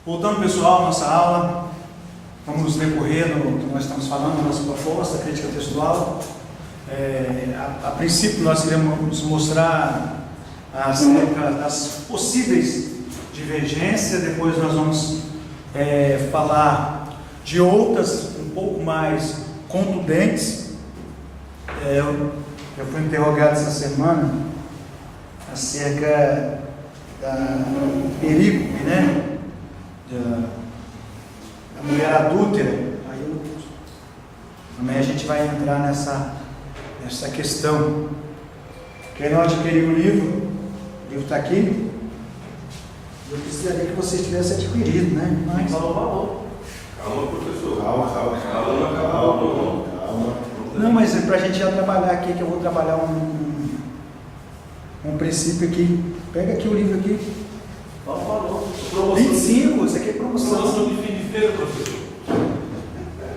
Voltando, pessoal, à nossa aula, vamos decorrer no que nós estamos falando, nossa proposta, crítica textual. A princípio, nós iremos mostrar acerca das possíveis divergências, depois nós vamos falar de outras um pouco mais contundentes. Eu fui interrogado essa semana acerca da perícope, né? Da mulher adúltera. Amanhã a gente vai entrar nessa questão. Quem não adquiriu o livro está aqui. Eu precisaria que vocês tivessem adquirido, né? Mas... Calma, professor. Calma. Não, mas é para a gente já trabalhar aqui, que eu vou trabalhar um princípio aqui. Pega aqui o livro aqui. 25, isso aqui é promoção. Promoção de fim de feira, professor.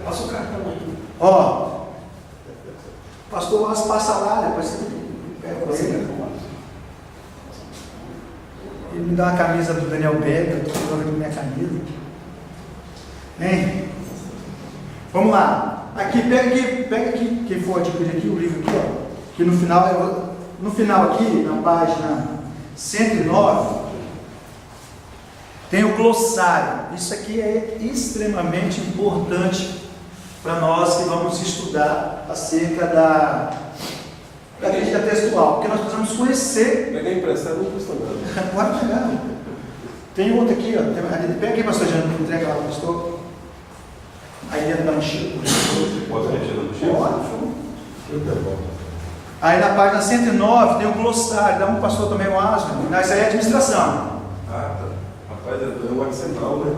Passa o cartão aí. Ó, pastor Márcio passa lá, depois você pega com ele. Ele me dá uma camisa do Daniel Beck, eu estou falando aqui minha camisa. Hein? Vamos lá. Aqui, pega aqui, quem for adquirir aqui, o livro aqui, ó. Que no final aqui, na página 109, tem o glossário. Isso aqui é extremamente importante para nós que vamos estudar acerca da crítica textual, porque nós precisamos conhecer. Pegar emprestado não custa nada. Pode pegar. Tem outro aqui, ó. Pega aqui, pastor Jânio, entrega lá, pastor. Aí dentro da mochila. Pode mexer na mochila? Pode. Aí na página 109 tem o glossário. Dá um pastor também o asno. Isso aí é administração. Ah, tá. Rapaz, é o Arco Central, né?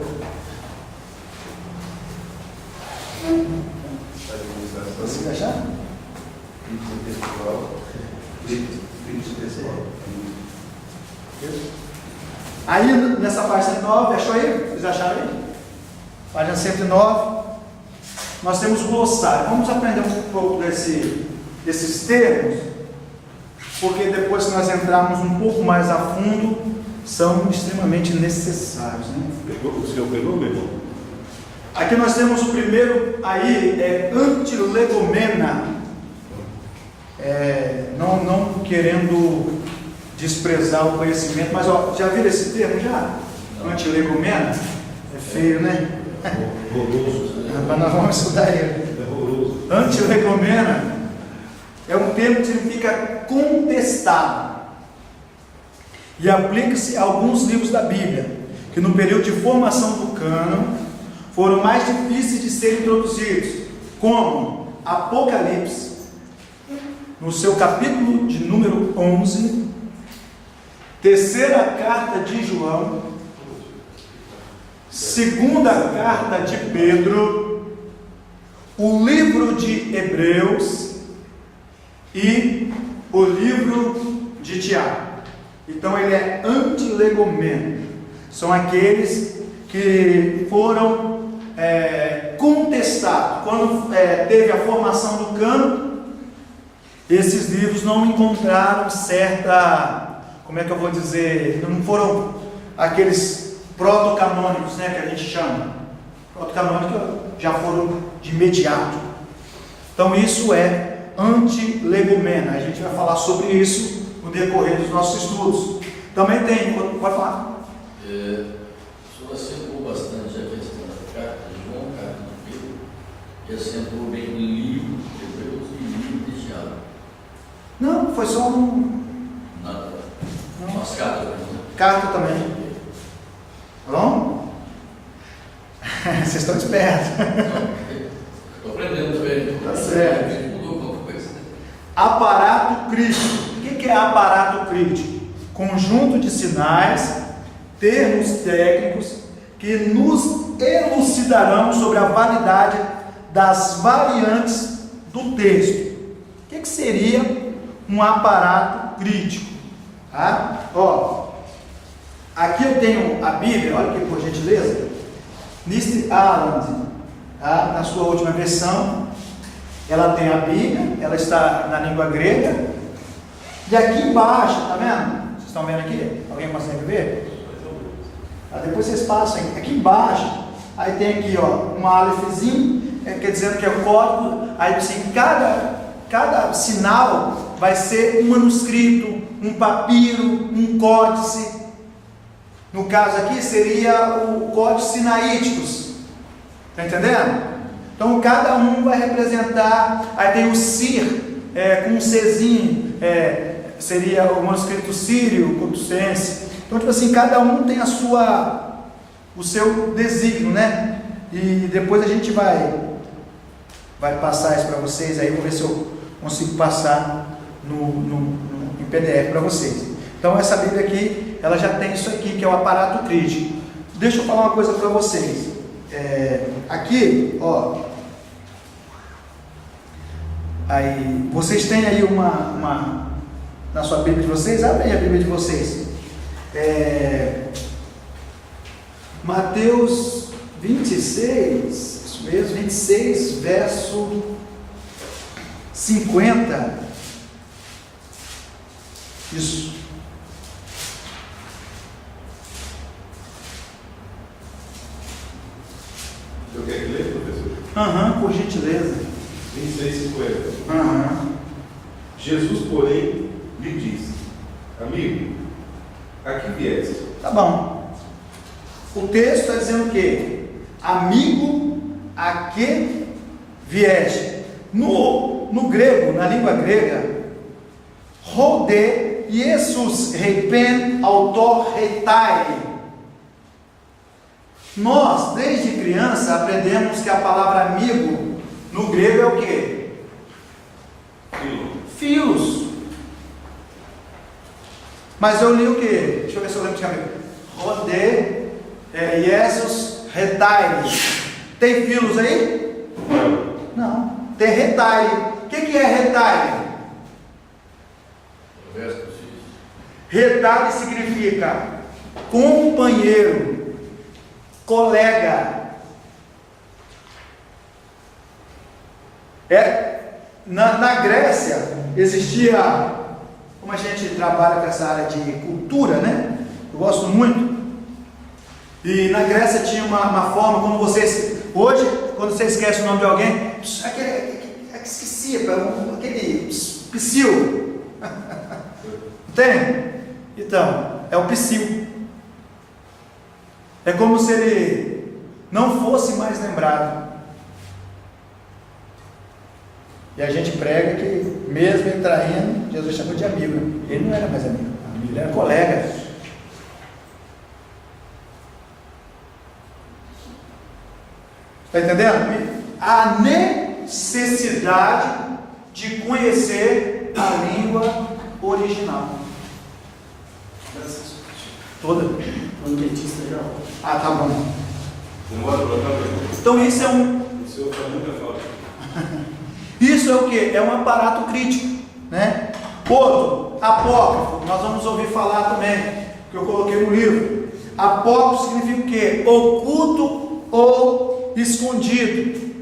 Você achar? Aí nessa página 109, achou aí? Vocês acharam aí? Página 109, nós temos o glossário. Vamos aprender um pouco desses termos, porque depois que nós entrarmos um pouco mais a fundo, são extremamente necessários, né? O senhor pegou, meu irmão? Aqui nós temos o primeiro, aí é antilegomena, não querendo desprezar o conhecimento, mas ó, já viram esse termo já? Antilegomena? É feio, né? Horroroso. Mas nós vamos estudar ele. É horroroso. Antilegomena é um termo que significa contestado e aplica-se a alguns livros da Bíblia, que no período de formação do cânon foram mais difíceis de serem introduzidos, como Apocalipse, no seu capítulo de número 11, terceira carta de João, segunda carta de Pedro, o livro de Hebreus e o livro de Tiago. Então ele é antilegomeno. São aqueles que foram contestados. Quando teve a formação do cânon, esses livros não encontraram certa, como é que eu vou dizer, não foram aqueles protocanônicos, né, que a gente chama. Protocanônicos já foram de imediato. Então isso é antilegomena. A gente vai falar sobre isso no decorrer dos nossos estudos. Também tem, pode falar. O senhor acentuou bastante a questão da carta de João, carta de Pedro, e acentuou bem o livro de Hebreus e o livro de Tiago. Não, foi só Nada. Umas cartas, né? carta também. Tá bom? Vocês estão espertos. Estou aprendendo também. Tá certo. Mudou alguma coisa. Aparato crítico. O que é aparato crítico? Conjunto de sinais, termos técnicos que nos elucidarão sobre a validade das variantes do texto. O que seria um aparato crítico? Tá? Ó, aqui eu tenho a Bíblia, olha aqui por gentileza. Nist Aland, tá? Na sua última versão, ela tem a Bíblia, ela está na língua grega. E aqui embaixo, tá vendo? Vocês estão vendo aqui? Alguém consegue ver? Aí depois vocês passam aqui embaixo, aí tem aqui, ó, um alefzinho, quer dizer que é o código. Aí assim, cada sinal vai ser um manuscrito, um papiro, um códice. No caso aqui seria o códice sinaíticos, está entendendo? Então cada um vai representar. Aí tem o Sir, com um Czinho, seria o manuscrito sírio, coptucense. Então, tipo assim, cada um tem o seu desígnio, né? E depois a gente vai passar isso para vocês aí. Vou ver se eu consigo passar em PDF para vocês. Então, essa Bíblia aqui, ela já tem isso aqui, que é o aparato crítico. Deixa eu falar uma coisa para vocês. Aqui, ó. Aí, vocês têm aí na sua Bíblia de vocês? Abre aí a Bíblia de vocês. Mateus 26, isso mesmo, 26, verso 50. Isso. Eu quero que ler, professor? Por gentileza. 26:50. Jesus, porém, lhe disse: amigo, a que vieste? Tá bom. O texto está dizendo o quê? Amigo, a que vieste? No grego, na língua grega, rode, Jesus, reipen, autor, reitai. Nós, desde criança, aprendemos que a palavra amigo, no grego é o quê? Filos. Mas eu li o quê? Deixa eu ver se eu lembro de cabeça. Rode, Jesus, retai. Tem filos aí? Não. Tem retai. O que é retai? Retai significa companheiro, colega. Na Grécia existia, como a gente trabalha com essa área de cultura, né? Eu gosto muito. E na Grécia tinha uma forma, como vocês, hoje, quando você esquece o nome de alguém, esqueci, aquele psil. Tem? Então, é o psil. É como se ele não fosse mais lembrado. E a gente prega que, mesmo ele traindo, Jesus chamou de amigo. Ele não era mais amigo, ele era colega. Está entendendo? A necessidade de conhecer a língua original. Toda? Um dentista já. Ah, tá bom. Você não pode colocar para Então isso é o seu nunca fala. Isso é o que? É um aparato crítico, né? Outro, apócrifo, nós vamos ouvir falar também, que eu coloquei no livro. Apócrifo significa o quê? Oculto ou escondido.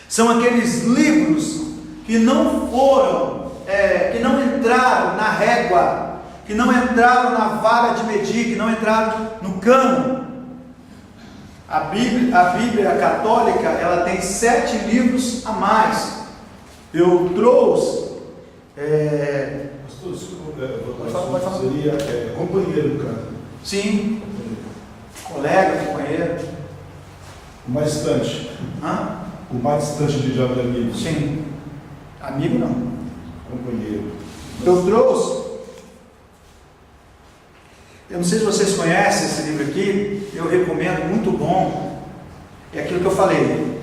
São aqueles livros que não foram, que não entraram na régua, que não entraram na vara de medir, que não entraram no cano. A Bíblia católica, ela tem 7 livros a mais. Eu trouxe. Pastor, desculpa, seria companheiro do cara. Sim. Colega, companheiro. O mais distante. Hã? O mais distante de jovem amigo. Sim. Amigo não. Companheiro. Eu trouxe. Eu não sei se vocês conhecem esse livro aqui, eu recomendo, muito bom. É aquilo que eu falei,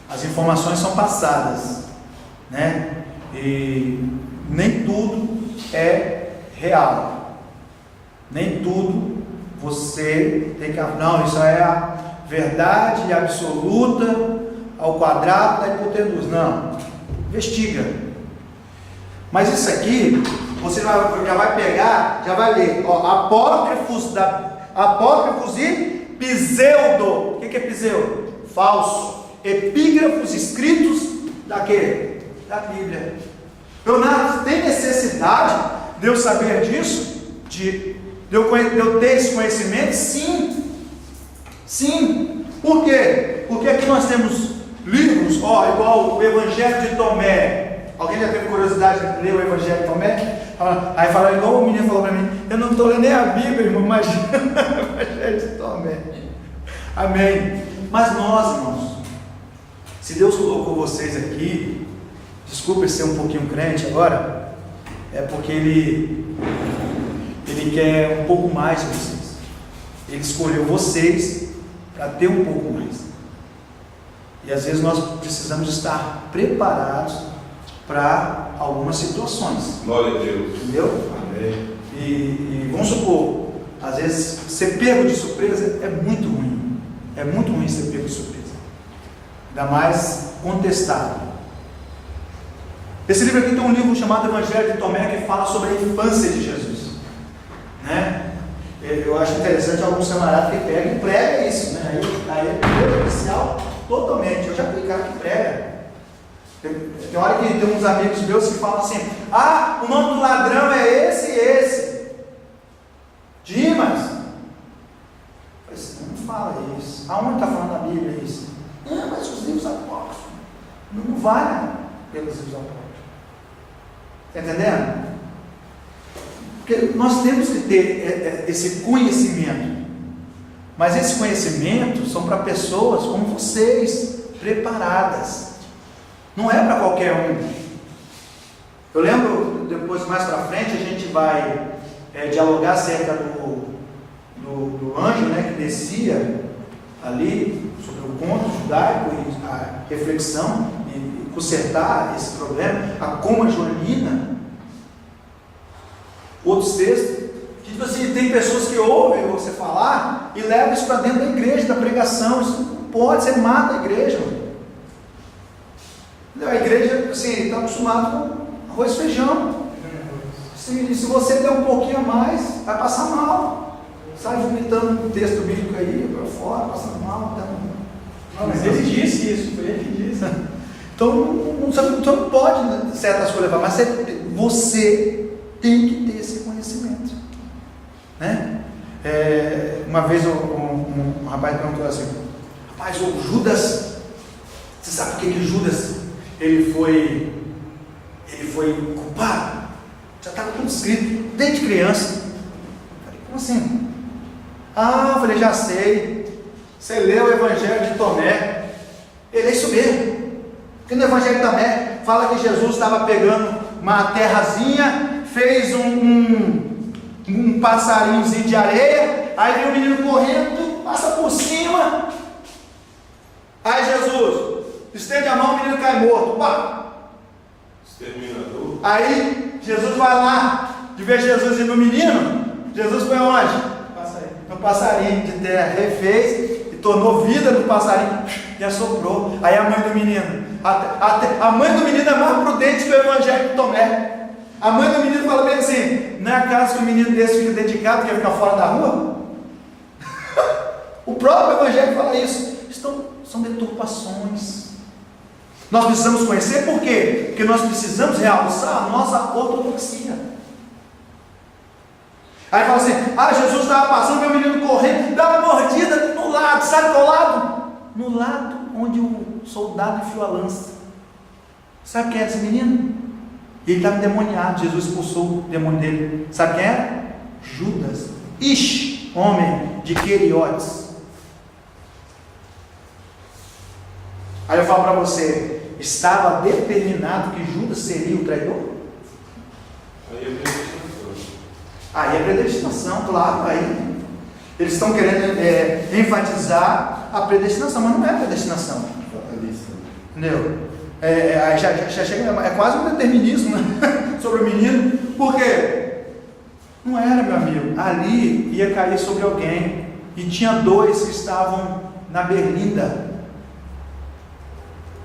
as informações são passadas, né? E nem tudo é real, nem tudo você tem que, não, isso é a verdade absoluta ao quadrado da hipotenusa, não, investiga. Mas isso aqui você já vai pegar, já vai ler, ó, apócrifos e pseudo. O que é pseudo? Falso. Epígrafos escritos da quê? Da Bíblia. Leonardo, tem necessidade de eu saber disso? De de eu ter esse conhecimento? Sim. Sim. Por quê? Porque aqui nós temos livros, igual o Evangelho de Tomé. Alguém já teve curiosidade de ler o Evangelho de Tomé? Aí fala, igual o menino falou para mim, eu não estou lendo nem a Bíblia, irmão, imagina o Evangelho de Tomé. Amém. Mas nós, irmãos, se Deus colocou vocês aqui, desculpe ser um pouquinho crente agora, é porque Ele quer um pouco mais de vocês. Ele escolheu vocês para ter um pouco mais. E às vezes nós precisamos estar preparados para algumas situações. Glória a Deus. Entendeu? Amém. E vamos supor, às vezes ser pego de surpresa é muito ruim. É muito ruim ser pego de surpresa. Ainda mais contestado. Esse livro aqui tem um livro chamado Evangelho de Tomé que fala sobre a infância de Jesus, né? Eu acho interessante alguns camaradas que pegam e pregam isso, né? Aí é prejudicial totalmente. Eu já fui cara que prega. Tem hora que tem uns amigos meus que falam assim: o nome do ladrão é esse e esse. Dimas. Eu falei assim, não fala isso. Aonde está falando a Bíblia isso? Mas os livros apócrifos não valem pelos livros apócrifos. Está entendendo? Porque nós temos que ter esse conhecimento. Mas esse conhecimento são para pessoas como vocês, preparadas. Não é para qualquer um. Eu lembro, depois mais para frente, a gente vai dialogar acerca do anjo, né, que descia ali, sobre o conto judaico e a reflexão, e consertar esse problema, a coma joanina. Outros textos, que tipo assim, tem pessoas que ouvem você falar e levam isso para dentro da igreja, da pregação. Isso não pode, você mata a igreja. A igreja, assim, está acostumada com arroz e feijão. Se você der um pouquinho a mais, vai passar mal. Sai vomitando um texto bíblico aí, para fora, passando mal. Não, mas ele disse isso, foi ele que disse. Então, você não pode certas coisas levar, mas você tem que ter esse conhecimento, né? Uma vez um rapaz perguntou assim: rapaz, o Judas, você sabe por que Judas ele foi culpado? Já estava tudo escrito desde criança. Eu falei, como assim? Eu falei, já sei. Você leu o Evangelho de Tomé. Ele é isso mesmo. Porque no Evangelho de Tomé fala que Jesus estava pegando uma terrazinha, fez um passarinhozinho de areia, aí vem o menino correndo, passa por cima. Aí Jesus estende a mão, o menino cai morto. Pá! Exterminador. Aí Jesus vai lá, de ver Jesus e no menino, Jesus foi onde? No passarinho de terra, refez e tornou vida no passarinho e assoprou. Aí a mãe do menino, a mãe do menino é mais prudente que o Evangelho de Tomé. A mãe do menino fala bem assim: não é acaso que o menino desse fica dedicado, quer ficar fora da rua? O próprio Evangelho fala isso. São deturpações. Nós precisamos conhecer, por quê? Porque nós precisamos realçar a nossa ortodoxia. Aí fala assim: Jesus estava passando, meu menino correndo, dá uma mordida no lado, sabe qual lado? No lado onde o soldado enfiou a lança. Sabe quem é esse menino? Ele estava endemoniado, Jesus expulsou o demônio dele. Sabe quem era? Judas, homem de Queriotes. Aí eu falo para você, estava determinado que Judas seria o traidor? Aí é predestinação, claro. Aí eles estão querendo enfatizar a predestinação, mas não é predestinação. Entendeu? Aí já chega, é quase um determinismo, né? Sobre o menino. Por quê? Não era, meu amigo. Ali ia cair sobre alguém. E tinha dois que estavam na berlinda.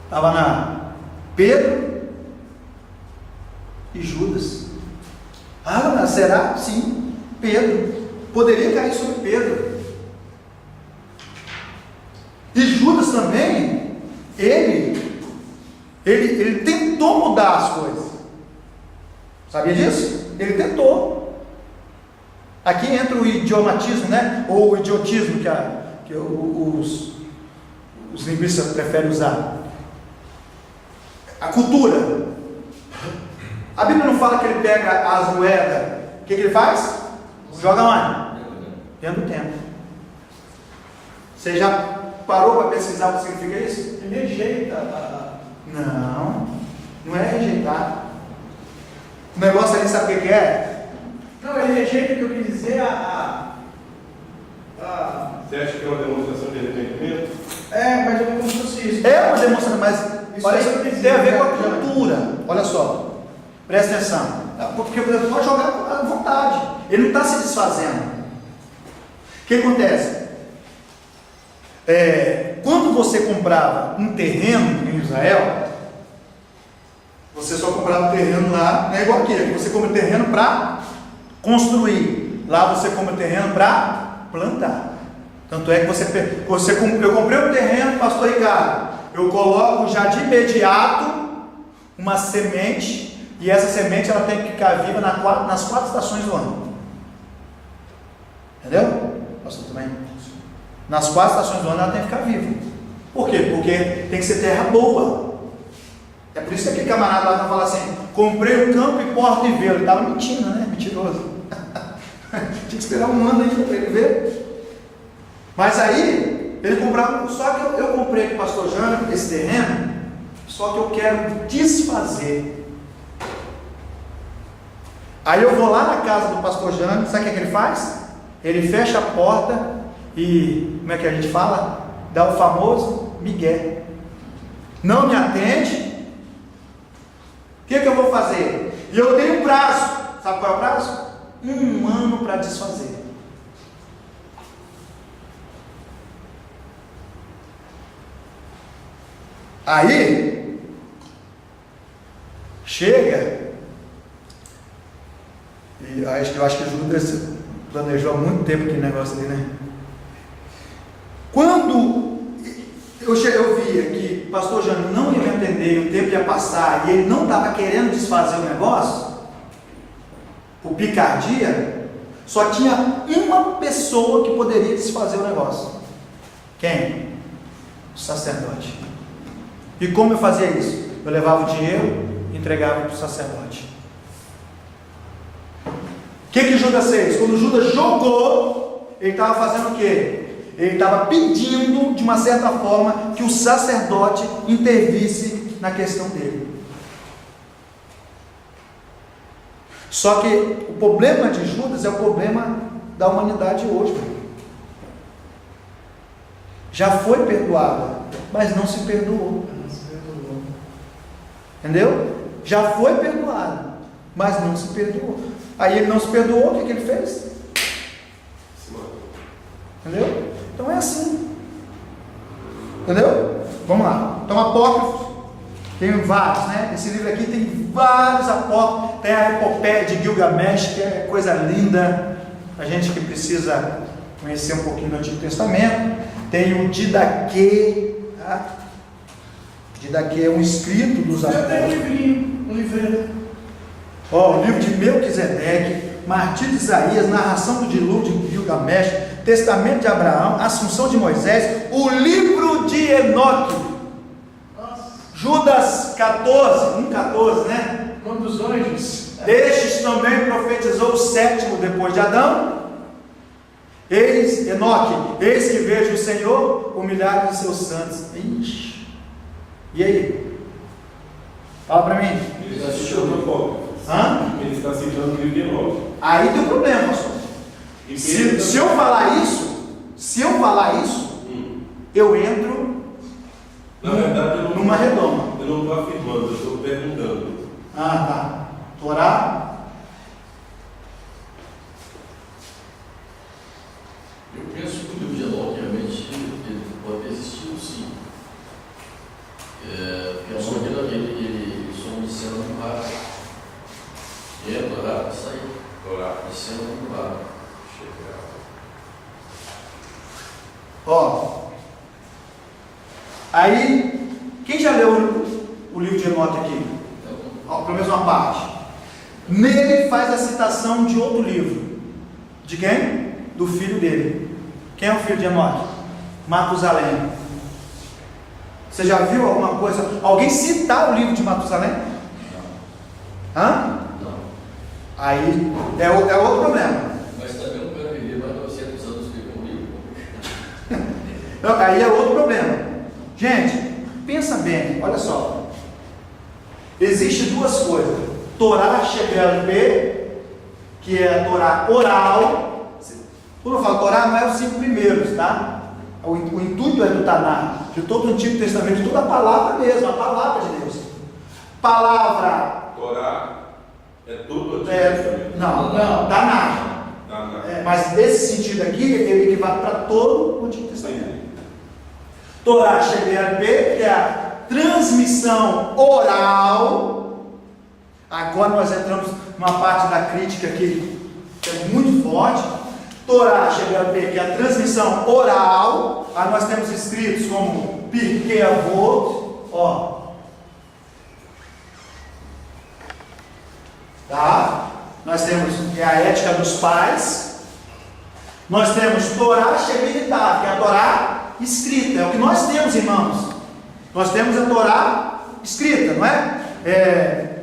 Estava na Pedro e Judas. Mas será? Sim, Pedro. Poderia cair sobre Pedro. E Judas também, ele tentou mudar as coisas. Sabia disso? Ele tentou. Aqui entra o idiomatismo, né? Ou o idiotismo que os linguistas preferem usar. A cultura. A Bíblia não fala que ele pega as moedas. O que ele faz? Joga onde? Dentro do templo. Você já parou para pesquisar o que significa isso? Ele rejeita Não é rejeitar. O negócio ali, sabe o que é? Não, ele rejeita o que eu quis dizer, Você acha que é uma demonstração de arrependimento? mais ou menos como se fosse isso. É uma demonstração, mas Isso olha, aí isso eu quis tem a ver dizer, com a já. cultura. Olha só, presta atenção. Porque você pode jogar à vontade. Ele não está se desfazendo. O que acontece? Quando você comprava um terreno em Israel, você só comprava um terreno lá, não é igual aqui, você compra um terreno para construir. Lá você compra um terreno para plantar. Tanto é que eu comprei um terreno, pastor Ricardo, eu coloco já de imediato uma semente, e essa semente ela tem que ficar viva nas 4 estações do ano. Entendeu? Pastor também? Nas 4 estações do ano ela tem que ficar viva. Por quê? Porque tem que ser terra boa. É por isso que aquele camarada lá fala assim: comprei um campo e porta e velo. Ele estava mentindo, né? Mentiroso. Tinha que esperar um ano ainda para ele ver. Mas aí, ele comprava. Só que eu comprei com o pastor Jânio esse terreno, só que eu quero desfazer. Aí eu vou lá na casa do pastor Jânio, sabe o que ele faz? Ele fecha a porta e, como é que a gente fala? Dá o famoso migué. Não me atende. O que eu vou fazer? E eu tenho um prazo. Sabe qual é o prazo? 1 ano para desfazer. Aí chega, e eu acho que o Judas planejou há muito tempo aquele negócio ali, né? Quando eu via que o pastor Jânio não ia me atender, o tempo ia passar e ele não estava querendo desfazer o negócio, por picardia, só tinha uma pessoa que poderia desfazer o negócio. Quem? O sacerdote. E como eu fazia isso? Eu levava o dinheiro e entregava para o sacerdote. O que Judas fez? Quando Judas jogou, ele estava fazendo o quê? Ele estava pedindo, de uma certa forma, que o sacerdote intervisse na questão dele. Só que o problema de Judas é o problema da humanidade hoje. Já foi perdoada, mas não se perdoou. Entendeu? Já foi perdoado, mas não se perdoou. Aí ele não se perdoou, o que ele fez? Entendeu? Então é assim. Entendeu? Vamos lá. Então, apócrifos, tem vários, né? Esse livro aqui tem vários apócrifos. Tem a epopeia de Gilgamesh, que é coisa linda. A gente que precisa conhecer um pouquinho do Antigo Testamento. Tem o Didaquê, tá? Didaquê é um escrito dos apóstolos. Eu tenho um livrinho, um livreto. O livro de Melquisedeque, Martírio de Isaías, narração do dilúvio de Gilgamesh, testamento de Abraão, Assunção de Moisés, o livro de Enoque, Judas 14, 1,14, né? O nome dos anjos. Destes também profetizou o 7º depois de Adão. Eis, Enoque, eis que vejo o Senhor humilhado de seus santos. Ixi. E aí? Fala para mim. Ele está citando o apócrifo. Hã? Ele está citando o livro de Enoque. Aí tem um problema, pastor. E Se eu falar isso, eu entro na verdade, eu não, numa redoma. Eu não estou afirmando, eu estou perguntando. Ah, tá. Torá. Eu penso que o livro de Enoque realmente ele pode ter existido, sim. Porque a sua vida, ele só de cena no ar. Torá, isso aí. Torá, de cena no ar. Aí, quem já leu o livro de Enoque aqui? Pelo menos uma parte. Nele faz a citação de outro livro, De quem? Do filho dele. Quem é o filho de Enoque? Matusalém. Você já viu alguma coisa? Alguém citar o livro de Matusalém? Hã? Não. Aí é outro problema. Mas também um cara viver mais de 900 anos escrever um livro. Não, aí é outro problema. Gente, pensa bem, olha só. Existem duas coisas. Torá Shebel P, que é a Torá oral. Quando eu falo Torá, não é os 5 primeiros, tá? O intuito é do Taná, de todo o Antigo Testamento, de toda a palavra mesmo, a palavra de Deus. Palavra. Torá é tudo Não, Taná. Mas nesse sentido aqui, ele vai para todo o Antigo Testamento. Torá Shebel P, que é a transmissão oral. Agora nós entramos numa parte da crítica aqui que é muito forte. Torá Shebel P, que é a transmissão oral. Aí nós temos escritos como Pirkei Avot, ó. Tá? Nós temos a ética dos pais. Nós temos Torá Shemitah, que é a Torá escrita, é o que nós temos, irmãos. Nós temos a Torá escrita, não é?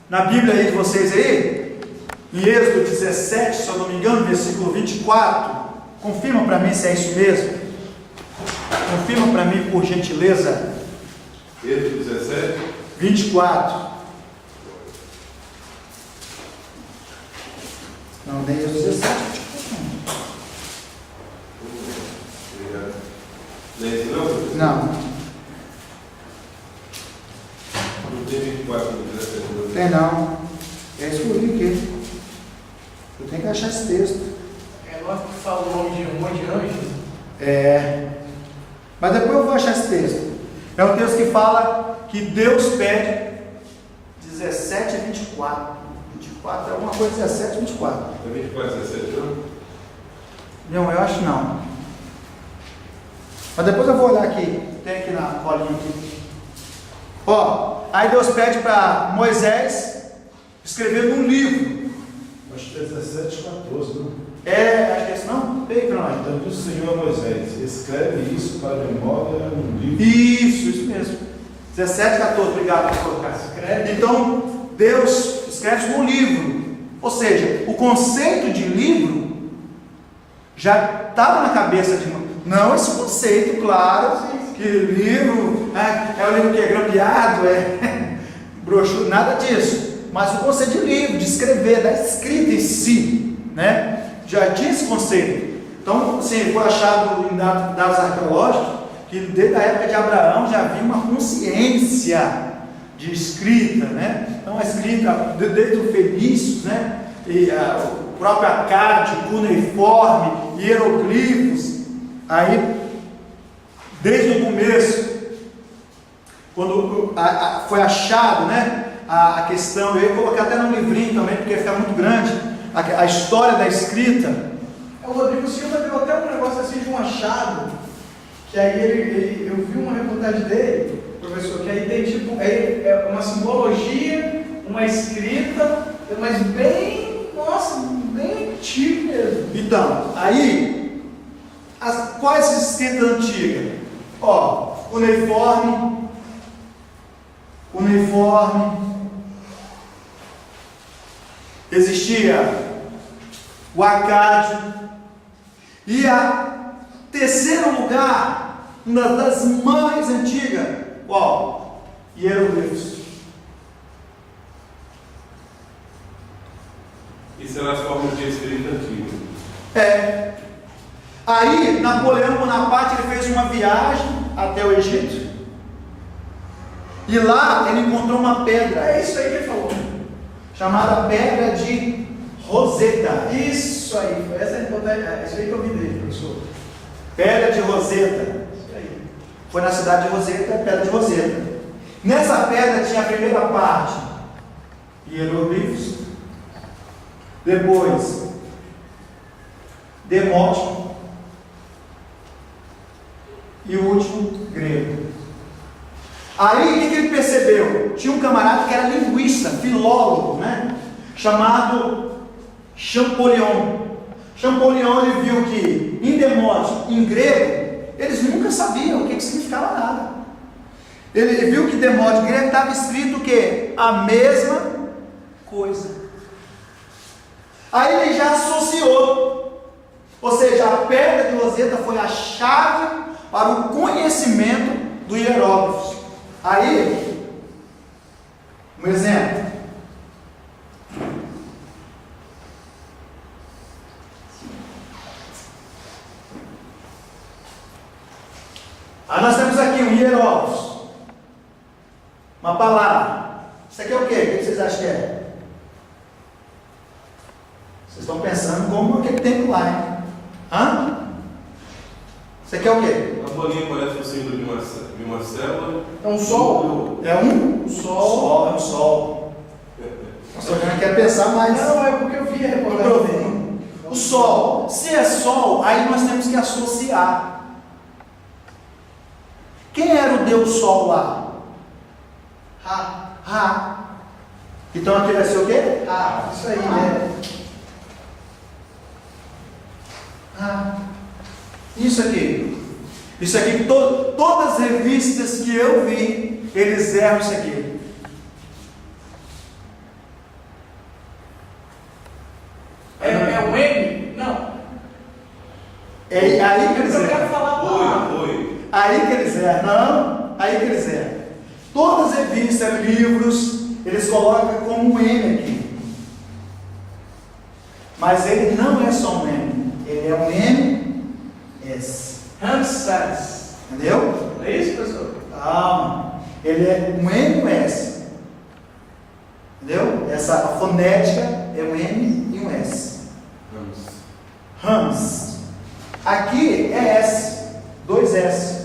Na Bíblia aí de vocês aí, em Êxodo 17, se eu não me engano, versículo 24, confirma para mim se é isso mesmo. Confirma para mim, por gentileza. Êxodo 17, 24. Não, nem Êxodo 17, 24. não é esse não? Não, Não tem 24 no 17. tem não. É isso que eu li aqui. Eu tenho que achar esse texto. É nós que fala o nome de um monte de anjo. Mas depois eu vou achar esse texto. É um texto que fala que Deus pede 17 a 24. 24 é alguma coisa, 17 a 24. É 24, 17 não? Não, eu acho não. Mas depois eu vou olhar aqui. Tem aqui na colinha aqui. Ó, aí Deus pede para Moisés escrever num livro. Acho que é 17, 14, não? Acho que é isso não? Peraí para nós. Então disse o Senhor a Moisés: escreve isso para a memória num livro. Isso mesmo. 17, 14, obrigado por colocar. Então, Deus escreve num livro. Ou seja, o conceito de livro já estava na cabeça de Moisés. Não esse conceito, claro, que livro é um livro que é grampeado, é broxura, nada disso. Mas o conceito de livro, de escrever, da escrita em si, né? Já tinha esse conceito. Então, assim, foi achado em dados arqueológicos que desde a época de Abraão já havia uma consciência de escrita, né? Então, a escrita desde o Fenícios, né? E o próprio acádio, cuneiforme, hieroglifos. Aí, desde o começo, quando foi achado, né, a questão, eu ia colocar até num livrinho também, porque fica muito grande, a história da escrita. O Rodrigo Silva deu até um negócio assim de um achado, que aí eu vi uma reportagem dele, professor, que aí tem tipo, é uma simbologia, uma escrita, mas bem, nossa, bem antigo mesmo. Então, aí, quais escritas antigas? Ó, cuneiforme, existia o acádio, e a terceiro lugar, uma das mais antigas, qual? Hieroglifos. Isso eram as formas de escrita antiga. Aí, Napoleão Bonaparte, ele fez uma viagem até o Egito, e lá ele encontrou uma pedra. É isso aí que ele falou. Chamada Pedra de Roseta. Isso aí, foi essa reportagem, é isso aí que eu vi dele, professor. Pedra de Roseta. Isso aí. Foi na cidade de Roseta, Pedra de Roseta. Nessa pedra tinha a primeira parte, hieroglifos. Depois, demótico. E o último, grego. Aí o que ele percebeu? Tinha um camarada que era linguista, filólogo, né? Chamado Champollion. Champollion ele viu que em Demóstenes, em grego, eles nunca sabiam o que significava nada. Ele viu que Demóstenes, em grego, estava escrito o quê? A mesma coisa. Aí ele já associou, ou seja, a pedra de Roseta foi a chave para o conhecimento do hieróglifo. Aí, um exemplo. Aí nós temos aqui um hieróglifo, uma palavra. Isso aqui é o quê? O que vocês acham que é? Vocês estão pensando como aquele tempo lá, hein? Hã? Isso aqui é o quê? A bolinha parece o símbolo de uma célula. É um sol? É um? Sol. É um sol. Nossa, eu não quero pensar mais. Não, é porque eu vi a reportagem dele. O sol. Se é sol, aí nós temos que associar. Quem era o Deus Sol lá? Ra. Então aqui vai ser o quê? Isso aí, né? Isso aqui, todas as revistas que eu vi, eles erram isso aqui. É um M? Não. É aí que eles Eu quero erram. falar a palavra. Oi. Aí que eles erram. Não, aí que eles erram. Todas as revistas, livros, eles colocam como um M aqui. Mas ele não é só um M. Ele é um MS. Ramsés. Entendeu? É isso, professor? Calma. Ele é um M e um S. Entendeu? Essa a fonética é um M e um S. Rams. Aqui é S. 2 S.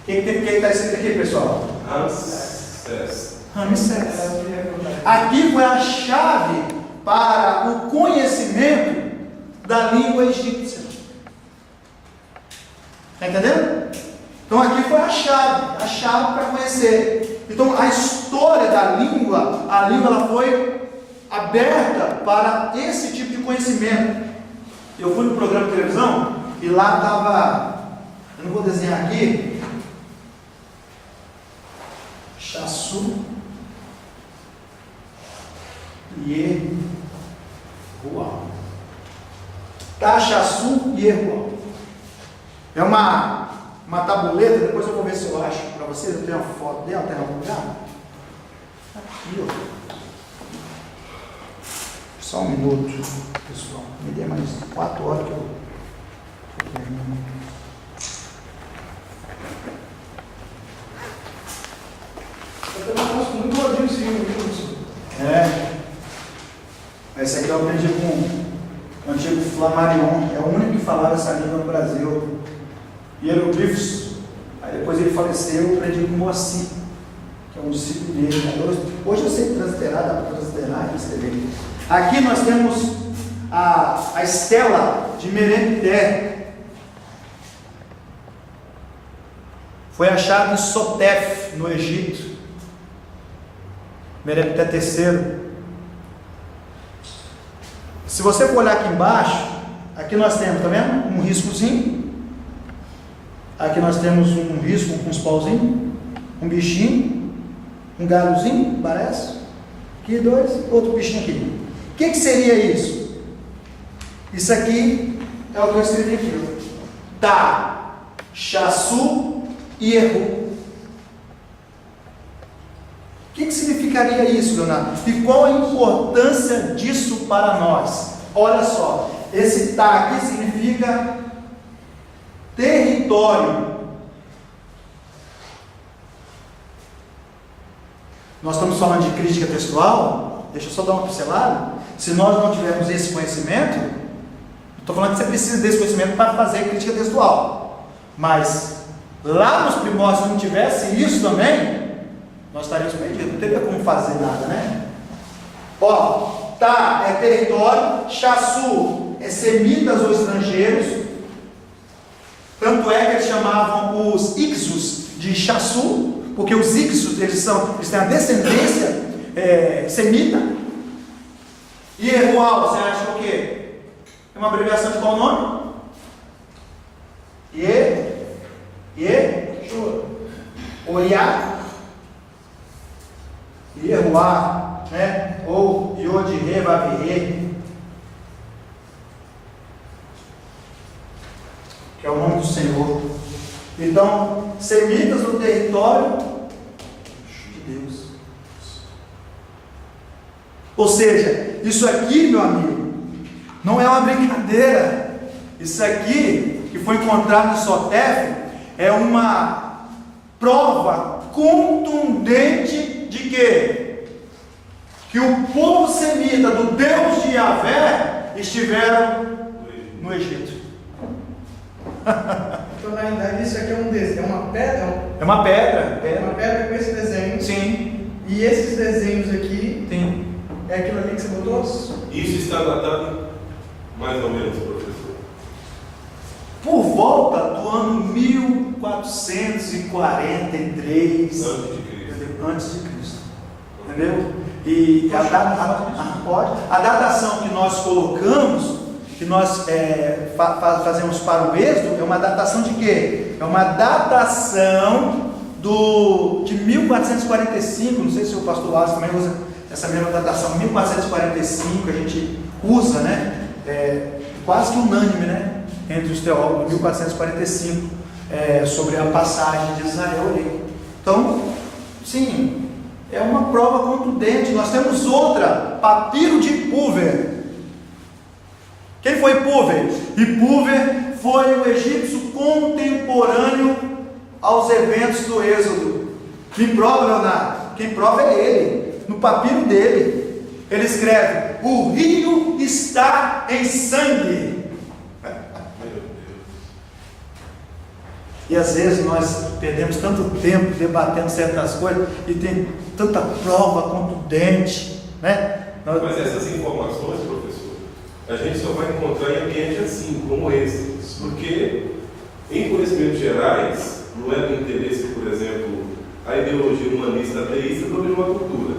O que está escrito aqui, pessoal? Ramsés. Ramsés. Aqui foi a chave para o conhecimento da língua egípcia. Está entendendo? Então aqui foi a chave para conhecer. Então a história da língua, a língua ela foi aberta para esse tipo de conhecimento. Eu fui no programa de televisão e lá estava, eu não vou desenhar aqui, Chassu Yerual. Tá, Chassu Yerual. É uma tabuleta, depois eu vou ver se eu acho para vocês, eu tenho uma foto dela, tem algum lugar? Aqui, ó. Só um minuto, pessoal. Me dê mais 4 horas que eu termino. Eu também gosto muito do Rodrigo Silva, viu, professor? Esse aqui eu aprendi com o antigo Flammarion, é o único que falava essa língua no Brasil. Hieroglifos. Aí depois ele faleceu, eu aprendi com o Moacir, que é um discípulo dele. Hoje eu sei transliterar, dá para transliterar e escrever. Aqui nós temos a estela de Merenptah. Foi achada em Sotef, no Egito. Merenptah III. Se você for olhar aqui embaixo, aqui nós temos, tá vendo? Um riscozinho. Aqui nós temos um risco com uns pauzinhos, um bichinho, um galozinho, parece. Aqui 2, outro bichinho aqui. O que seria isso? Isso aqui é o que eu escrevi aqui. Tá, Chassu e Erru. O que significaria isso, Leonardo? E qual a importância disso para nós? Olha só, esse tá aqui significa território. Nós estamos falando de crítica textual. Deixa eu só dar uma pincelada. Se nós não tivermos esse conhecimento, estou falando que você precisa desse conhecimento para fazer crítica textual. Mas lá nos primórdios, se não tivesse isso também, nós estaríamos perdidos. Não teria como fazer nada, né? Ó, tá é território, Chassu é semitas ou estrangeiros. Tanto é que eles chamavam os Ixos de Chassu, porque os Ixos eles têm a descendência semita. E Errual, você acha o quê? É uma abreviação de qual nome? Oiá, Ieruá, né? Ou Yod-Re, Vav-Re, que é o nome do Senhor. Então, semitas no território de Deus. Ou seja, isso aqui, meu amigo, não é uma brincadeira. Isso aqui, que foi encontrado em Sotef, é uma prova contundente de quê? Que o povo semita do Deus de Yahvé estiveram no Egito. Então, na realidade, isso aqui é um desenho, é uma pedra? É uma pedra. É uma pedra com esse desenho. Sim. E esses desenhos aqui, Sim. é aquilo ali que você botou? Isso está datado mais ou menos, professor? Por volta do ano 1443 Antes de Cristo. antes de Cristo. Entendeu? E a datação que nós colocamos, que nós fazemos para o Êxodo, é uma datação de quê? É uma datação de 1445. Não sei se o pastor Lázaro também usa essa mesma datação. 1445 a gente usa, né? Quase que unânime, né? Entre os teólogos, 1445, sobre a passagem de Israel ali. Então, sim, é uma prova contundente. Nós temos outra, papiro de Púver. Quem foi Púver? E Púver foi o egípcio contemporâneo aos eventos do Êxodo. Quem prova, Leonardo? Quem prova é ele, no papiro dele. Ele escreve: o rio está em sangue. E às vezes nós perdemos tanto tempo debatendo certas coisas e tem tanta prova contundente, né? Mas essas informações, professor, a gente só vai encontrar em ambiente assim, como esse. Porque em conhecimentos gerais, não é do interesse, por exemplo, a ideologia humanista ateísta sobre uma cultura.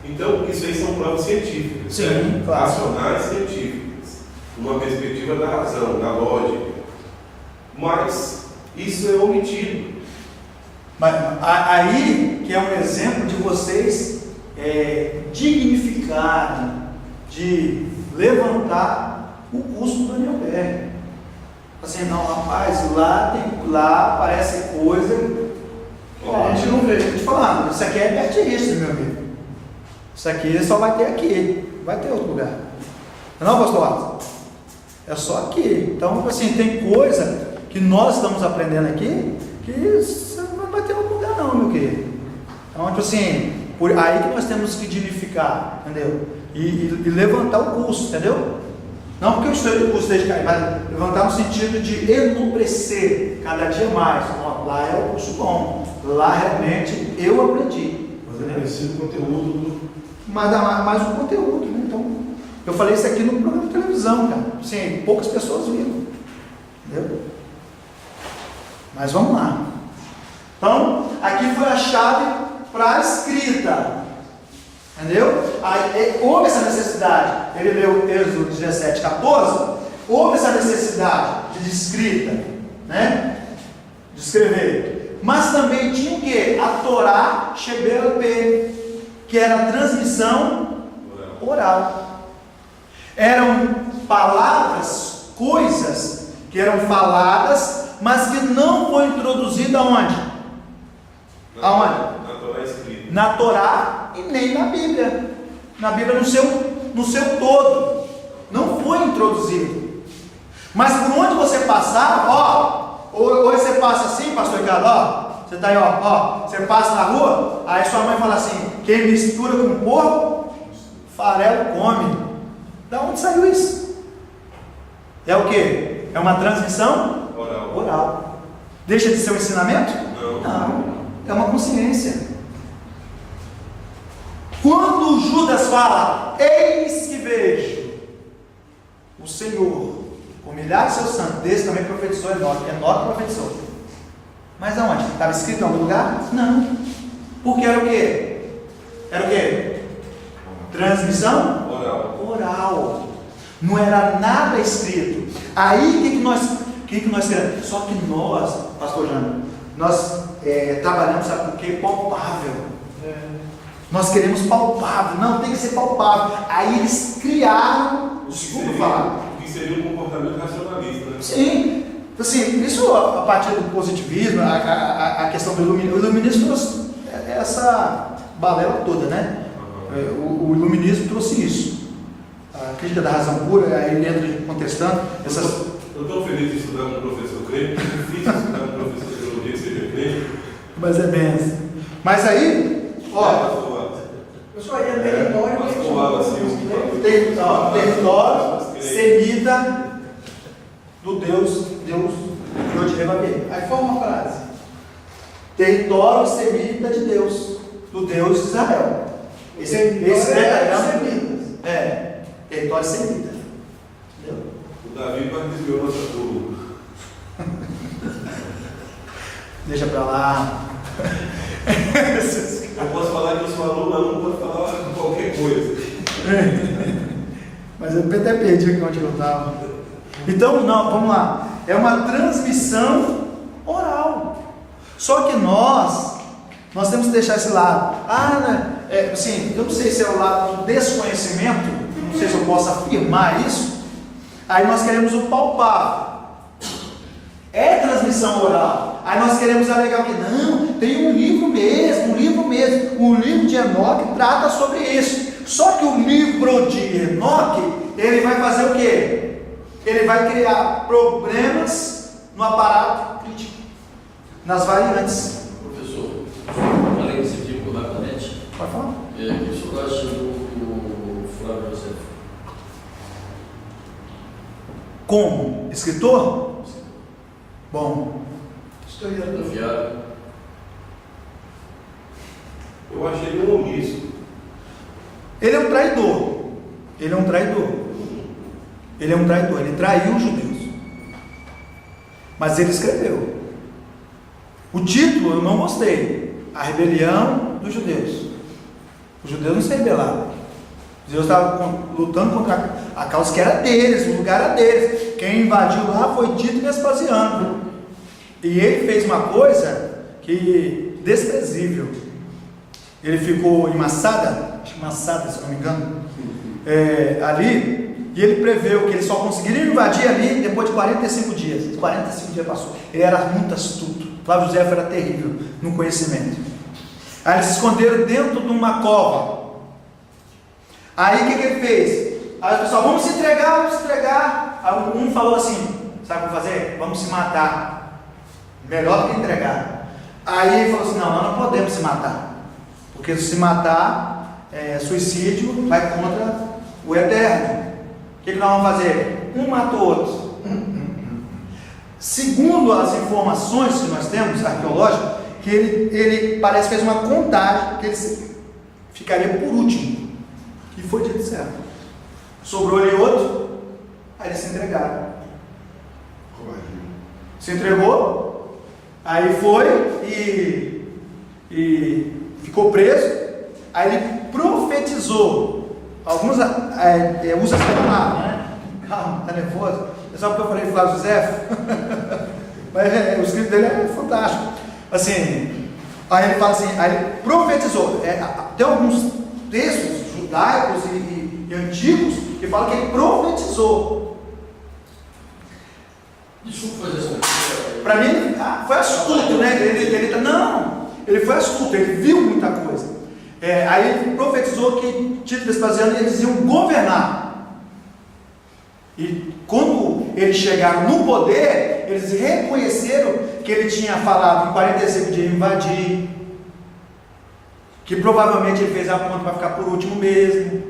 Então, isso aí são provas científicas, Sim, né? claro. Racionais científicas, uma perspectiva da razão, da lógica. Mas isso é omitido. Mas aí que é um exemplo de vocês dignificarem, de levantar o custo do Daniel Berg. Assim, não, rapaz, lá aparece coisa que a gente não vê. A gente falando, isso aqui é pertinista, meu amigo. Isso aqui só vai ter aqui, não vai ter outro lugar. Não, pastor Lázaro? É só aqui. Então, assim, tem coisa que nós estamos aprendendo aqui que você não vai ter outro lugar não, meu querido. Então, tipo assim, por aí que nós temos que dignificar, entendeu? E levantar o custo, entendeu? Não porque o custo esteja caindo, mas levantar no sentido de enobrecer cada dia mais. Ó, lá é o curso bom, lá realmente eu aprendi. Mas é preciso o conteúdo do... Mais o conteúdo, né? Então, eu falei isso aqui no programa de televisão, cara. Sim, poucas pessoas viram, entendeu? Mas vamos lá. Então, aqui foi a chave para a escrita. Entendeu? Aí, houve essa necessidade. Ele leu Êxodo 17, 14. Houve essa necessidade de escrita, né? De escrever. Mas também tinha o quê? A Torá Shebel-Peh, que era a transmissão oral. Eram palavras, coisas que eram faladas, mas que não foi introduzida aonde? Aonde? Na Torá escrita. Na Torá e nem na Bíblia. Na Bíblia no seu todo. Não foi introduzido. Mas por onde você passar, hoje você passa assim, pastor Ricardo, você está aí, você passa na rua, aí sua mãe fala assim: quem mistura com porco, farelo come. Da onde saiu isso? É o que? É uma transmissão oral. Deixa de ser um ensinamento? Não. É uma consciência. Quando Judas fala: eis que vejo o Senhor com milhares de seus santos, desse também profetizou Enoque profetizou. Mas aonde? Estava escrito em algum lugar? Não. Porque era o quê? Transmissão oral. Não era nada escrito. Aí o que nós queremos? Só que nós, pastor Jânio, nós trabalhamos, sabe por quê? Palpável. Nós queremos palpável. Não, tem que ser palpável. Aí eles criaram, desculpa falar. O que seria um comportamento racionalista, né? Sim. Assim, isso a partir do positivismo, a questão do iluminismo. O iluminismo trouxe essa balela toda, né? O iluminismo trouxe isso. A crítica da razão pura, aí ele entra contestando essas... Eu estou feliz de estudar com um professor crente, é difícil estudar com um professor de teologia que seja crente. Mas é bem assim. Mas aí, Eu só ia território. Território, semida do Deus de onde veio. Aí forma uma frase. Território, semida de Deus, do Deus de Israel. Esse território semida. Entendeu? O Davi participou nossa turma. Deixa pra lá. Eu posso falar que eu sou aluno, mas não posso falar qualquer coisa. Mas eu até perdi aqui onde eu estava. Então, não, vamos lá. É uma transmissão oral. Só que nós temos que deixar esse lado. Assim, eu não sei se é o lado do desconhecimento, não sei se eu posso afirmar isso. Aí nós queremos o palpável. É transmissão oral. Aí nós queremos alegar que não, tem um livro mesmo. O livro de Enoque trata sobre isso. Só que o livro de Enoque, ele vai fazer o quê? Ele vai criar problemas no aparato crítico, nas variantes. Professor, além desse tipo rapidamente, Pode falar. o que o senhor acha do Flávio José? Como escritor? Bom, Historiador. Eu achei ele um omisso. ele é um traidor. Ele traiu os judeus. Mas ele escreveu. O título eu não gostei. A rebelião dos judeus. Os judeus não se rebelaram. Os judeus estavam lutando contra a causa que era deles, o lugar era deles. Quem invadiu lá foi Tito Vespasiano. E ele fez uma coisa que desprezível. Ele ficou em Massada, se não me engano, ali, e ele preveu que eles só conseguiriam invadir ali depois de 45 dias. 45 dias passou. Ele era muito astuto. Flávio José era terrível no conhecimento. Aí eles se esconderam dentro de uma cova. Aí o que ele fez? Aí o pessoal, vamos se entregar. Aí um falou assim, sabe o que fazer? Vamos se matar. Melhor do que entregar. Aí ele falou assim, não, nós não podemos se matar. Porque se matar, suicídio vai contra o eterno. O que nós vamos fazer? Um mata o outro. Segundo as informações que nós temos, arqueológicas, que ele parece que fez uma contagem, que ele ficaria por último. E foi dito certo. Sobrou ali outro, aí eles se entregaram. Se entregou, aí foi e ficou preso. Aí ele profetizou. Alguns usam essa palavra, né? Calma, está nervoso. É só porque eu falei Flávio José. Mas o escrito dele é fantástico. Assim, aí ele fala assim, aí ele profetizou. Tem alguns textos judaicos e antigos que falam que ele profetizou. Desculpa fazer essa pergunta. Para mim, foi astuto, né? Ele foi astuto, ele viu muita coisa. Aí ele profetizou que Tito Vespasiano eles iam governar. E quando eles chegaram no poder, eles reconheceram que ele tinha falado em 45 dias invadir, que provavelmente ele fez a conta para ficar por último mesmo,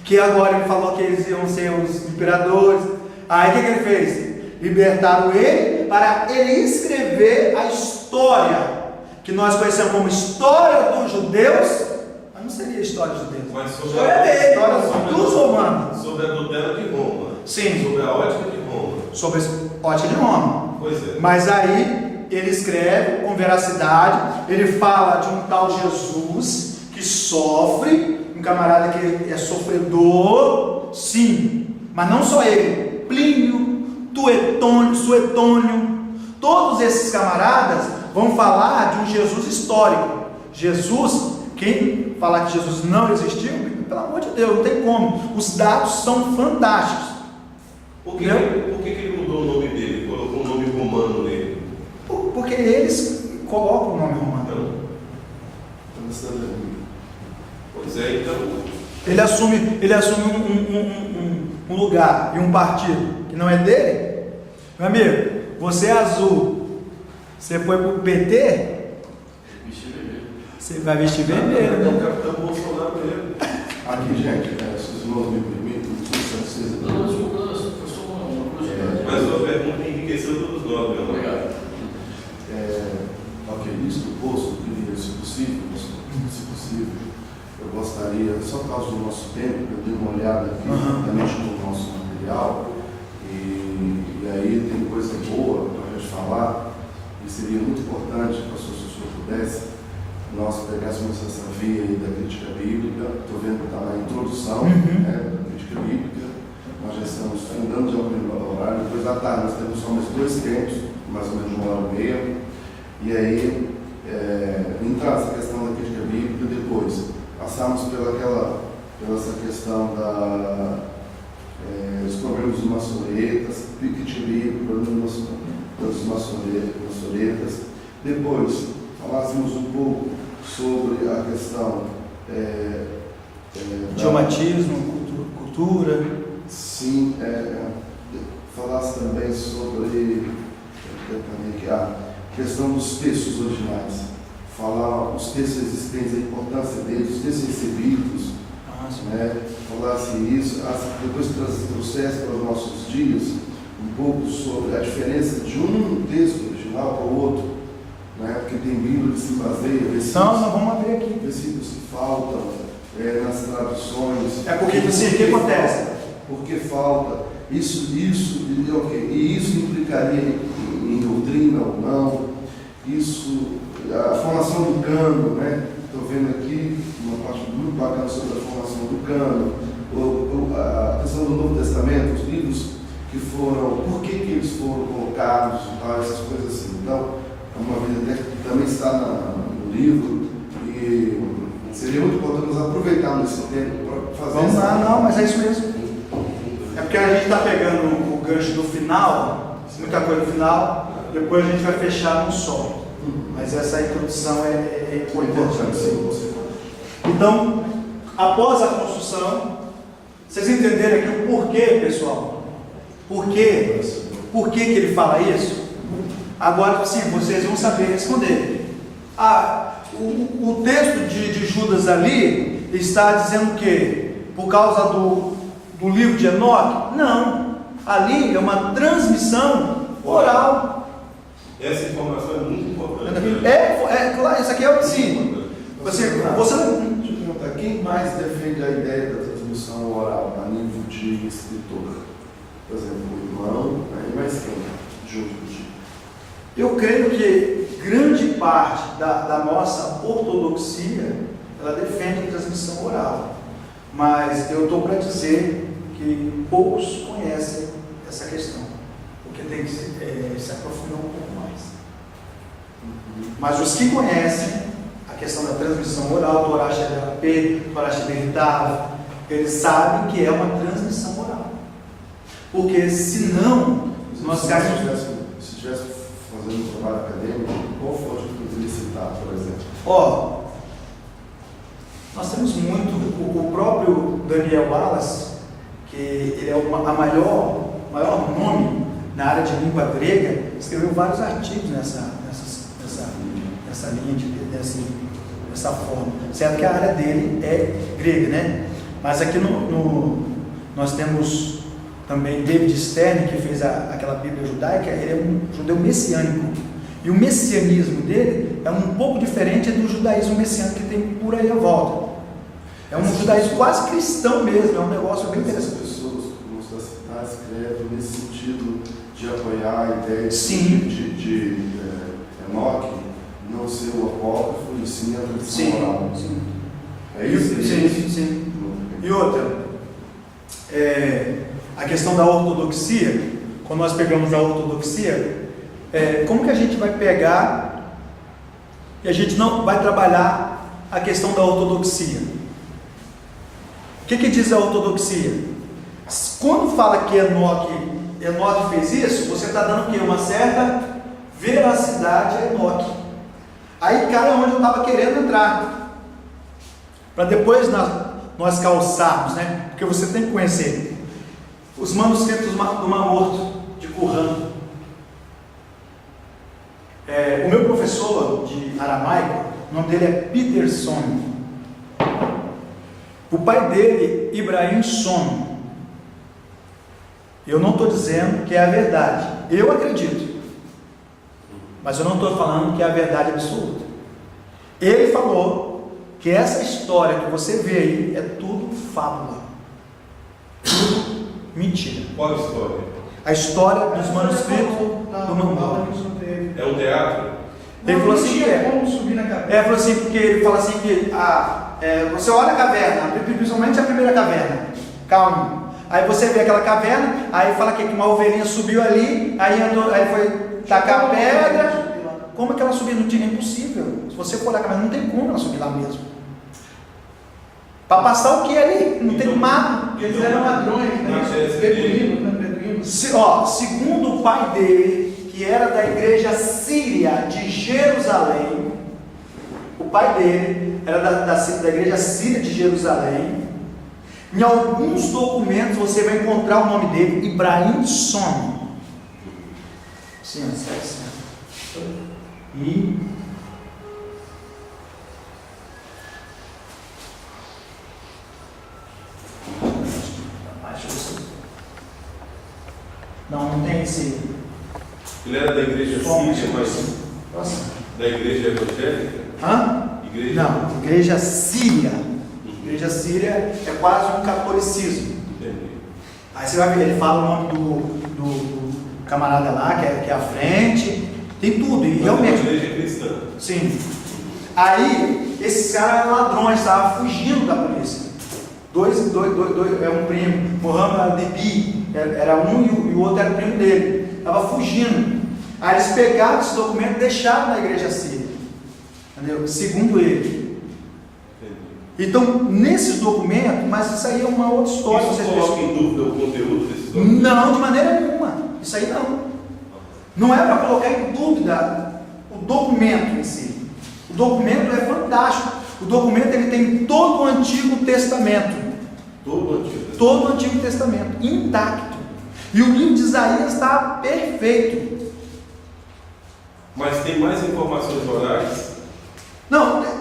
que agora ele falou que eles iam ser os imperadores. Aí o que ele fez? Libertaram ele para ele escrever a história que nós conhecemos como história dos judeus, mas não seria a história dos judeus. Mas sobre História dos romanos. Sobre a tutela de Roma. Sim. Sobre a ótica de Roma. Sobre a ótica de Roma. Pois é. Mas aí ele escreve com veracidade, ele fala de um tal Jesus que sofre, um camarada que é sofredor, sim, Mas não só ele, Plínio, Suetônio, todos esses camaradas vão falar de um Jesus histórico. Jesus, quem falar que Jesus não existiu, pelo amor de Deus, não tem como. Os dados são fantásticos. Por que ele mudou o nome dele? Colocou um nome romano nele? Porque eles colocam o nome romano. Pois é, então. Ele assume um lugar e um partido que não é dele. Meu amigo, você é azul, você foi pro PT, você vai vestir vermelho, É o né? capitão Bolsonaro mesmo. Aqui, gente, se os irmãos me permitem, não sei se vocês... Não, desculpa, foi só uma curiosidade. Mas a pergunta enriqueceu todos nós, meu irmão. Obrigado. Ok, isso posto, queria, se possível, eu gostaria, só por causa do nosso tempo, eu dei uma olhada aqui exatamente no nosso material, e aí tem coisa boa para a gente falar, e seria muito importante, pastor, se o senhor pudesse, nós pegássemos essa via aí da crítica bíblica. Estou vendo que está na introdução, né, da crítica bíblica. Nós já estamos fundando de algum horário, depois da tarde nós temos só mais 2 tempos, mais ou menos 1h30, e aí entrar essa questão da crítica bíblica, depois passamos pela essa questão dos problemas dos maçoretas, crítica bíblica, problemas dos maçoretas, depois falássemos um pouco sobre a questão Idiomatismo, cultura. Sim, falasse também sobre a questão dos textos originais, falar os textos existentes, a importância deles, os textos recebidos, né? Falasse isso, depois trouxesse para os nossos dias um pouco sobre a diferença de um texto original para o outro, né? Porque tem Bíblia que se baseia, versículos, Então, nós vamos abrir aqui. versículos que faltam nas traduções. É porque assim, o que acontece? Porque falta isso, e isso implicaria em doutrina ou não, isso, a formação do cano, né? Estou vendo aqui uma parte muito bacana sobre a formação do cano, a questão do Novo Testamento, os livros que foram, por que eles foram colocados, essas coisas assim. Então, uma vez que também está no livro, e seria muito importante nós aproveitarmos esse tempo para fazer. Vamos lá, não, mas é isso mesmo. É porque a gente está pegando o gancho do final, muita coisa no final, depois a gente vai fechar num só. Mas essa introdução é importante. Sim. Então, após a construção, vocês entenderam aqui o porquê, pessoal? Por que que ele fala isso? Agora sim, vocês vão saber responder. O texto de Judas ali está dizendo o quê? Por causa do livro de Enoque? Não. Ali é uma transmissão oral. Essa informação é muito importante. Claro, isso aqui é o sim. Você não. Deixa eu perguntar, quem mais defende a ideia da transmissão oral a nível de escritor? Por exemplo, o irmão, e mais quem? Junto contigo. Eu creio que grande parte da nossa ortodoxia, ela defende a transmissão oral. Mas eu estou para dizer que poucos conhecem essa questão, porque tem que se aprofundar um pouco mais. Mas os que conhecem a questão da transmissão oral, do Torá Sheberape, Torá Sheberitav, eles sabem que é uma transmissão oral. Porque senão, nós caímos. Se estivesse fazendo um trabalho acadêmico, qual fonte que poderia citar, por exemplo? Nós temos muito, o próprio Daniel Wallace, que ele é a maior nome na área de língua grega, escreveu vários artigos nessa linha, dessa forma. Certo que a área dele é grega, né? Mas aqui nós temos também David Stern, que fez aquela Bíblia judaica. Ele é um judeu messiânico. E o messianismo dele é um pouco diferente do judaísmo messiânico que tem por aí à volta. É um judaísmo quase cristão mesmo, é um negócio bem interessante. As pessoas, como você está escrevendo, nesse sentido de apoiar a ideia de Enoque não ser o apócrifo e sim a tradição oral. Sim. É isso? Sim. E outra, questão da ortodoxia, quando nós pegamos a ortodoxia, como que a gente vai pegar e a gente não vai trabalhar a questão da ortodoxia? O que diz a ortodoxia? Quando fala que Enoque fez isso, você está dando o quê? Uma certa veracidade a Enoque. Aí cai onde eu estava querendo entrar, para depois nós calçarmos, né? Porque você tem que conhecer os manuscritos do Mar Morto, de Qumran. O meu professor de aramaico, o nome dele é Peterson. O pai dele, Ibrahim Son. Eu não estou dizendo que é a verdade, eu acredito, mas eu não estou falando que é a verdade absoluta. Ele falou que essa história que você vê aí é tudo fábula, tudo mentira. Qual a história? A história dos manuscritos do Mar Morto. É um teatro? Ele falou assim que como subir na cabeça. falou assim, porque ele fala assim que você olha a caverna, principalmente a primeira caverna, calma. Aí você vê aquela caverna, aí fala que uma ovelhinha subiu ali, aí foi tacar a pedra. Como é que ela subiu? Não tinha, impossível. Se você for olhar a caverna, não tem como ela subir lá mesmo. Para passar o que ali? Não tem mato. Eles eram ladrões, né? Beduínos. Segundo o pai dele, que era da igreja síria de Jerusalém, o pai dele era da igreja síria de Jerusalém. Em alguns documentos você vai encontrar o nome dele, Ibrahim Son. Sim, não tem esse. Ele era da igreja síria, mas Nossa. da igreja evangélica? Igreja? Não, igreja síria. Igreja síria é quase um catolicismo. Entendi. Aí você vai ver, ele fala o nome do camarada lá, que é a frente, tem tudo, e Mas realmente. é uma igreja cristã. Sim. Aí, esses caras eram ladrões, estavam fugindo da polícia. Dois, um primo, Mohammed Debi, era um e o outro era o primo dele, estava fugindo. Aí eles pegaram esse documento e deixaram na igreja síria, entendeu? Segundo ele. Então, nesses documentos, mas isso aí é uma outra história. Isso vocês coloca em dúvida o conteúdo desses documentos? Não, de maneira nenhuma. Isso aí não. Não é para colocar em dúvida o documento em si. O documento é fantástico. O documento ele tem todo o Antigo Testamento. Todo o Antigo Testamento, intacto. E o livro de Isaías está perfeito. Mas tem mais informações orais? Não, tem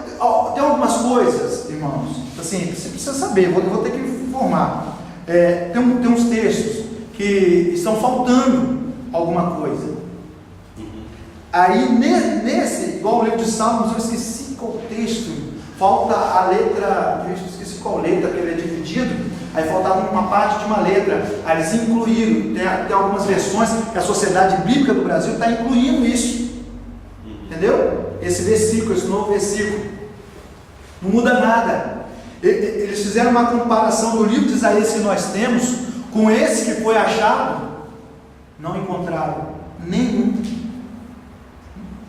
algumas coisas, irmãos, assim, você precisa saber, eu vou ter que informar. Tem uns textos que estão faltando alguma coisa. Aí, nesse, igual o livro de Salmos, eu esqueci qual texto, falta a letra, eu esqueci qual letra, que ele é dividido, aí faltava uma parte de uma letra, aí eles incluíram, tem algumas versões que a Sociedade Bíblica do Brasil está incluindo isso, entendeu? Esse versículo, esse novo versículo, não muda nada. Eles fizeram uma comparação do livro de Isaías que nós temos com esse que foi achado, não encontraram nenhum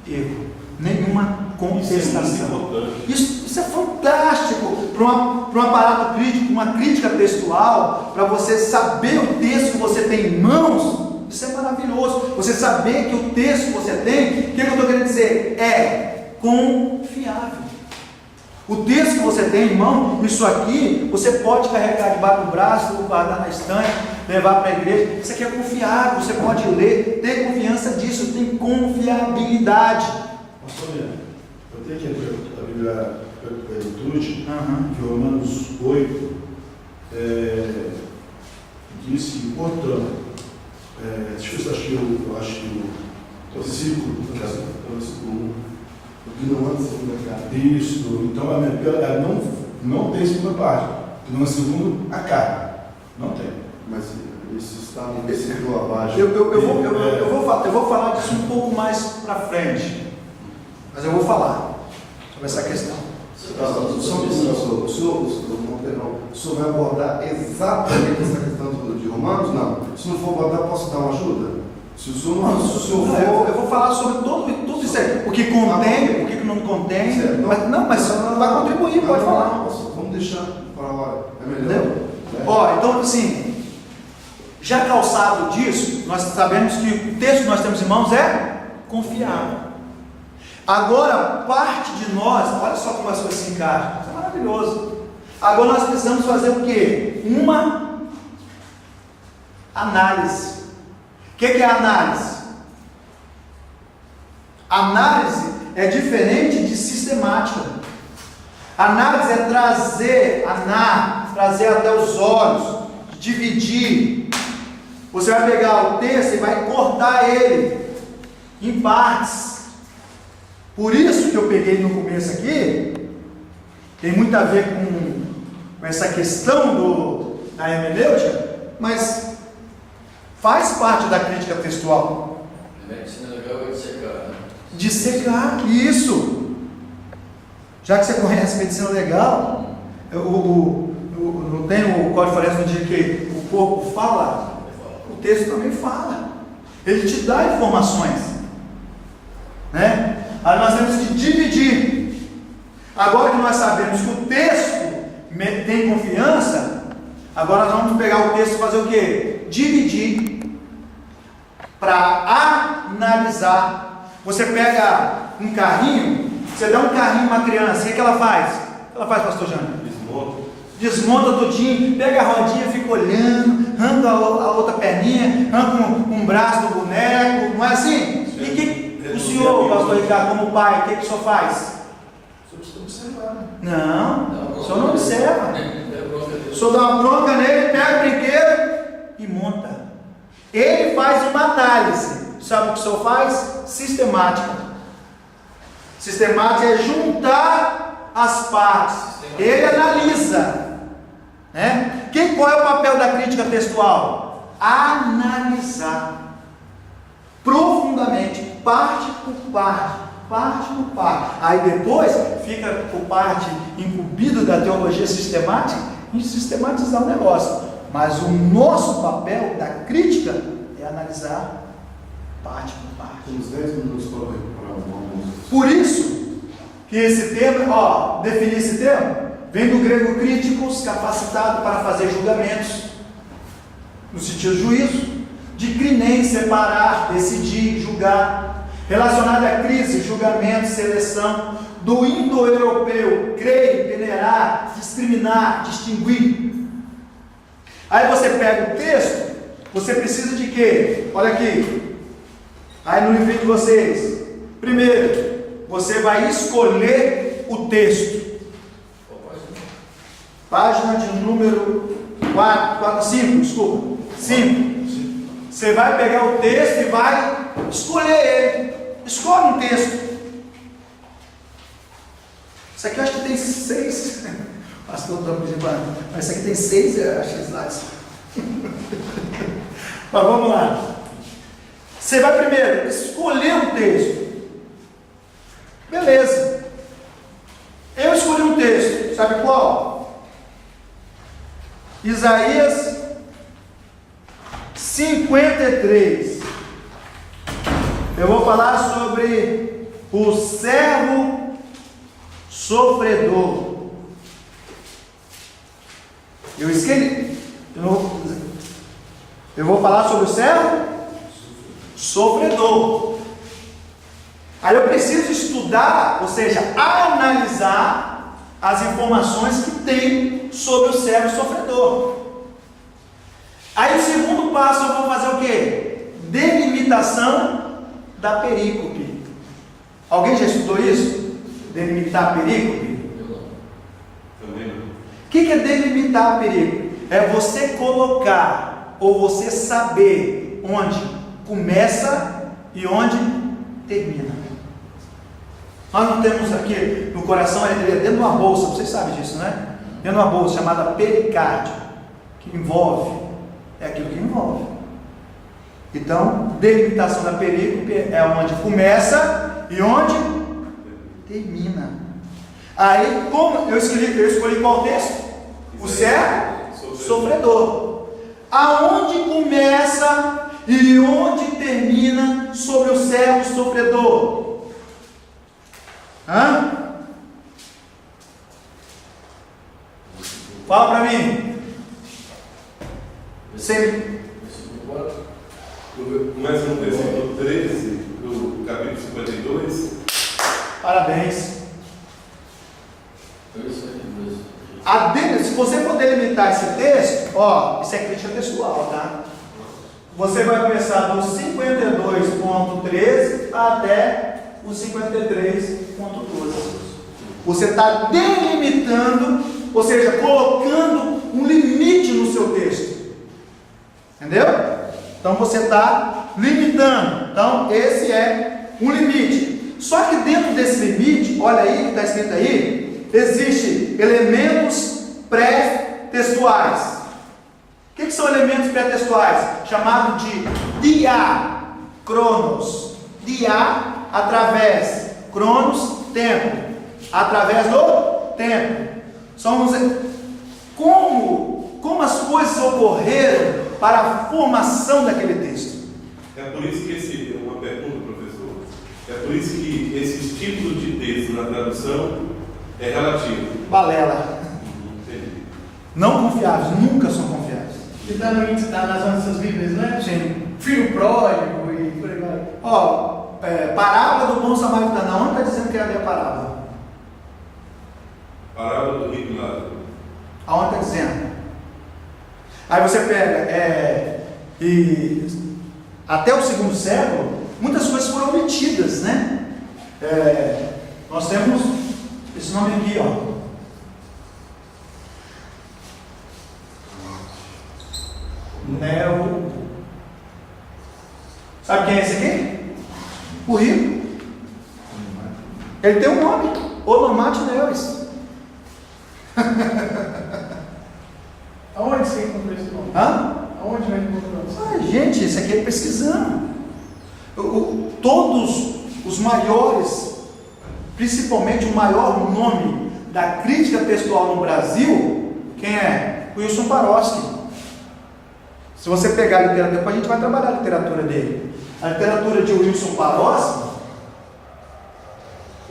erro, nenhuma contestação. Isso é fantástico para um aparato crítico, uma crítica textual, para você saber o texto que você tem em mãos. Isso é maravilhoso. Você saber que o texto que você tem, o que eu estou querendo dizer? É confiável. O texto que você tem em mão, isso aqui, você pode carregar debaixo do braço, guardar na estante, levar para a igreja. Isso aqui é confiável, você pode ler, ter confiança disso, tem confiabilidade. Pastor Leandro, eu tenho aqui a Bíblia Trude, que Romanos 8 diz que, portanto, eu acho que o versículo 1, porque não anda segunda carne. Isso, então ela não tem segunda parte, porque não é segundo a carne. Não tem. Mas isso está no versículo abaixo. Eu vou falar disso um pouco mais para frente, mas eu vou falar sobre essa questão. O senhor vai abordar exatamente essa questão de Romanos? Não. Se não for abordar, posso dar uma ajuda? Se o senhor não, se o senhor Não, for... eu vou falar sobre tudo isso aí. O que contém, o que não contém. Certo. Mas vai contribuir, pode falar. Não, vamos deixar para a hora. É melhor. Entendeu? Ó, então assim, já calçado disso, nós sabemos que o texto que nós temos em mãos é confiável. Agora, parte de nós, olha só como as coisas se encaixam, isso é maravilhoso. Agora nós precisamos fazer o quê? Uma análise. O que é análise? Análise é diferente de sistemática. Análise é trazer até os olhos, dividir. Você vai pegar o texto e vai cortar ele em partes. Por isso que eu peguei no começo aqui, tem muito a ver com essa questão da hermenêutica, mas faz parte da crítica textual. A medicina legal é dissecar, né? Dissecar, isso. Já que você conhece medicina legal, não tem o Código Forense no dia que o corpo fala, o texto também fala. Ele te dá informações, né? Aí nós temos que dividir. Agora que nós sabemos que o texto tem confiança, agora nós vamos pegar o texto e fazer o quê? Dividir para analisar. Você pega um carrinho, você dá um carrinho a uma criança, o que ela faz? O que ela faz, pastor Jânio? Desmonta tudinho, pega a rodinha, fica olhando, arranca a outra perninha, arranca um braço do boneco, não é assim? E que o senhor, pastor Ricardo, como pai, o que o senhor faz? O senhor precisa observar, né? Não, o senhor não observa. O senhor dá uma bronca nele, pega o brinquedo e monta. Ele faz uma análise. Sabe o que o senhor faz? Sistemática. Sistemática é juntar as partes. Ele analisa, né? Qual é o papel da crítica textual? Analisar profundamente, parte por parte. Aí depois fica por parte incumbido da teologia sistemática em sistematizar o negócio. Mas o nosso papel da crítica é analisar parte por parte. Temos 10 minutos para o almoço. Por isso que esse termo, definir esse termo, vem do grego críticos, capacitado para fazer julgamentos, no sentido de juízo, de crinem, separar, decidir, julgar, relacionado à crise, julgamento, seleção, do indo-europeu, crer, venerar, discriminar, distinguir. Aí você pega o texto, você precisa de quê? Olha aqui, aí no livro de vocês, primeiro, você vai escolher o texto. Página de número 5. Você vai pegar o texto e vai escolher ele. Escolhe um texto. Isso aqui eu acho que tem 6. Pastor, mas isso aqui tem 6, eu acho que slides. Mas vamos lá. Você vai primeiro escolher um texto. Beleza. Eu escolhi um texto. Sabe qual? Isaías 53. Eu vou falar sobre o servo sofredor. Eu vou falar sobre o servo sofredor. Aí eu preciso estudar, ou seja, analisar as informações que tem sobre o servo sofredor. Aí o segundo passo eu vou fazer o quê? Delimitação da perícope. Alguém já estudou isso? Delimitar a perícope? Também não. O que é delimitar a perícope? É você colocar, ou você saber onde começa e onde termina. Nós não temos aqui no coração, ele é dentro de uma bolsa, vocês sabem disso, né? Dentro de uma bolsa chamada pericárdio, que envolve, é aquilo que envolve. Então, delimitação da perícope é onde começa e onde termina. Aí, como eu escolhi qual texto? O servo sofredor. Aonde começa e onde termina sobre o servo sofredor? Hã? Fala para mim. Sempre. Começa no versículo 13 do capítulo 52. Parabéns. Se você for delimitar esse texto, ó, isso é crítica textual, tá? Você vai começar do 52.13 até o 53.12. Você está delimitando, ou seja, colocando um limite no seu texto. Entendeu? Então você está limitando. Então esse é um limite. Só que dentro desse limite, olha aí, que está escrito aí, existem elementos pré-textuais. O que são elementos pré-textuais? Chamado de diacronos. Dia, através. Cronos, tempo. Através do tempo. Como as coisas ocorreram para a formação daquele texto. É por isso que uma pergunta, professor. É por isso que esses tipos de texto na tradução é relativo. Balela. Entendi. Não confiáveis, nunca são confiáveis. Que está no índice, está nas nossas Bíblias, né? Sim. Filho pródigo e por aí vai. Ó, parábola do bom samaritano. Onde está dizendo que é a parábola? Parábola do rico e Lázaro. Aonde está dizendo? Aí você pega, e até o segundo século, muitas coisas foram omitidas, né? Nós temos esse nome aqui, ó. Neo. Sabe quem é esse aqui? O rico. Ele tem um nome, Onomate Neus. Aonde você encontrou esse nome? Hã? Aonde vai encontrar isso? Gente, isso aqui é pesquisando. Todos os maiores, principalmente o maior nome da crítica textual no Brasil, quem é? Wilson Paroski. Se você pegar a literatura, depois a gente vai trabalhar a literatura dele. A literatura de Wilson Paroski.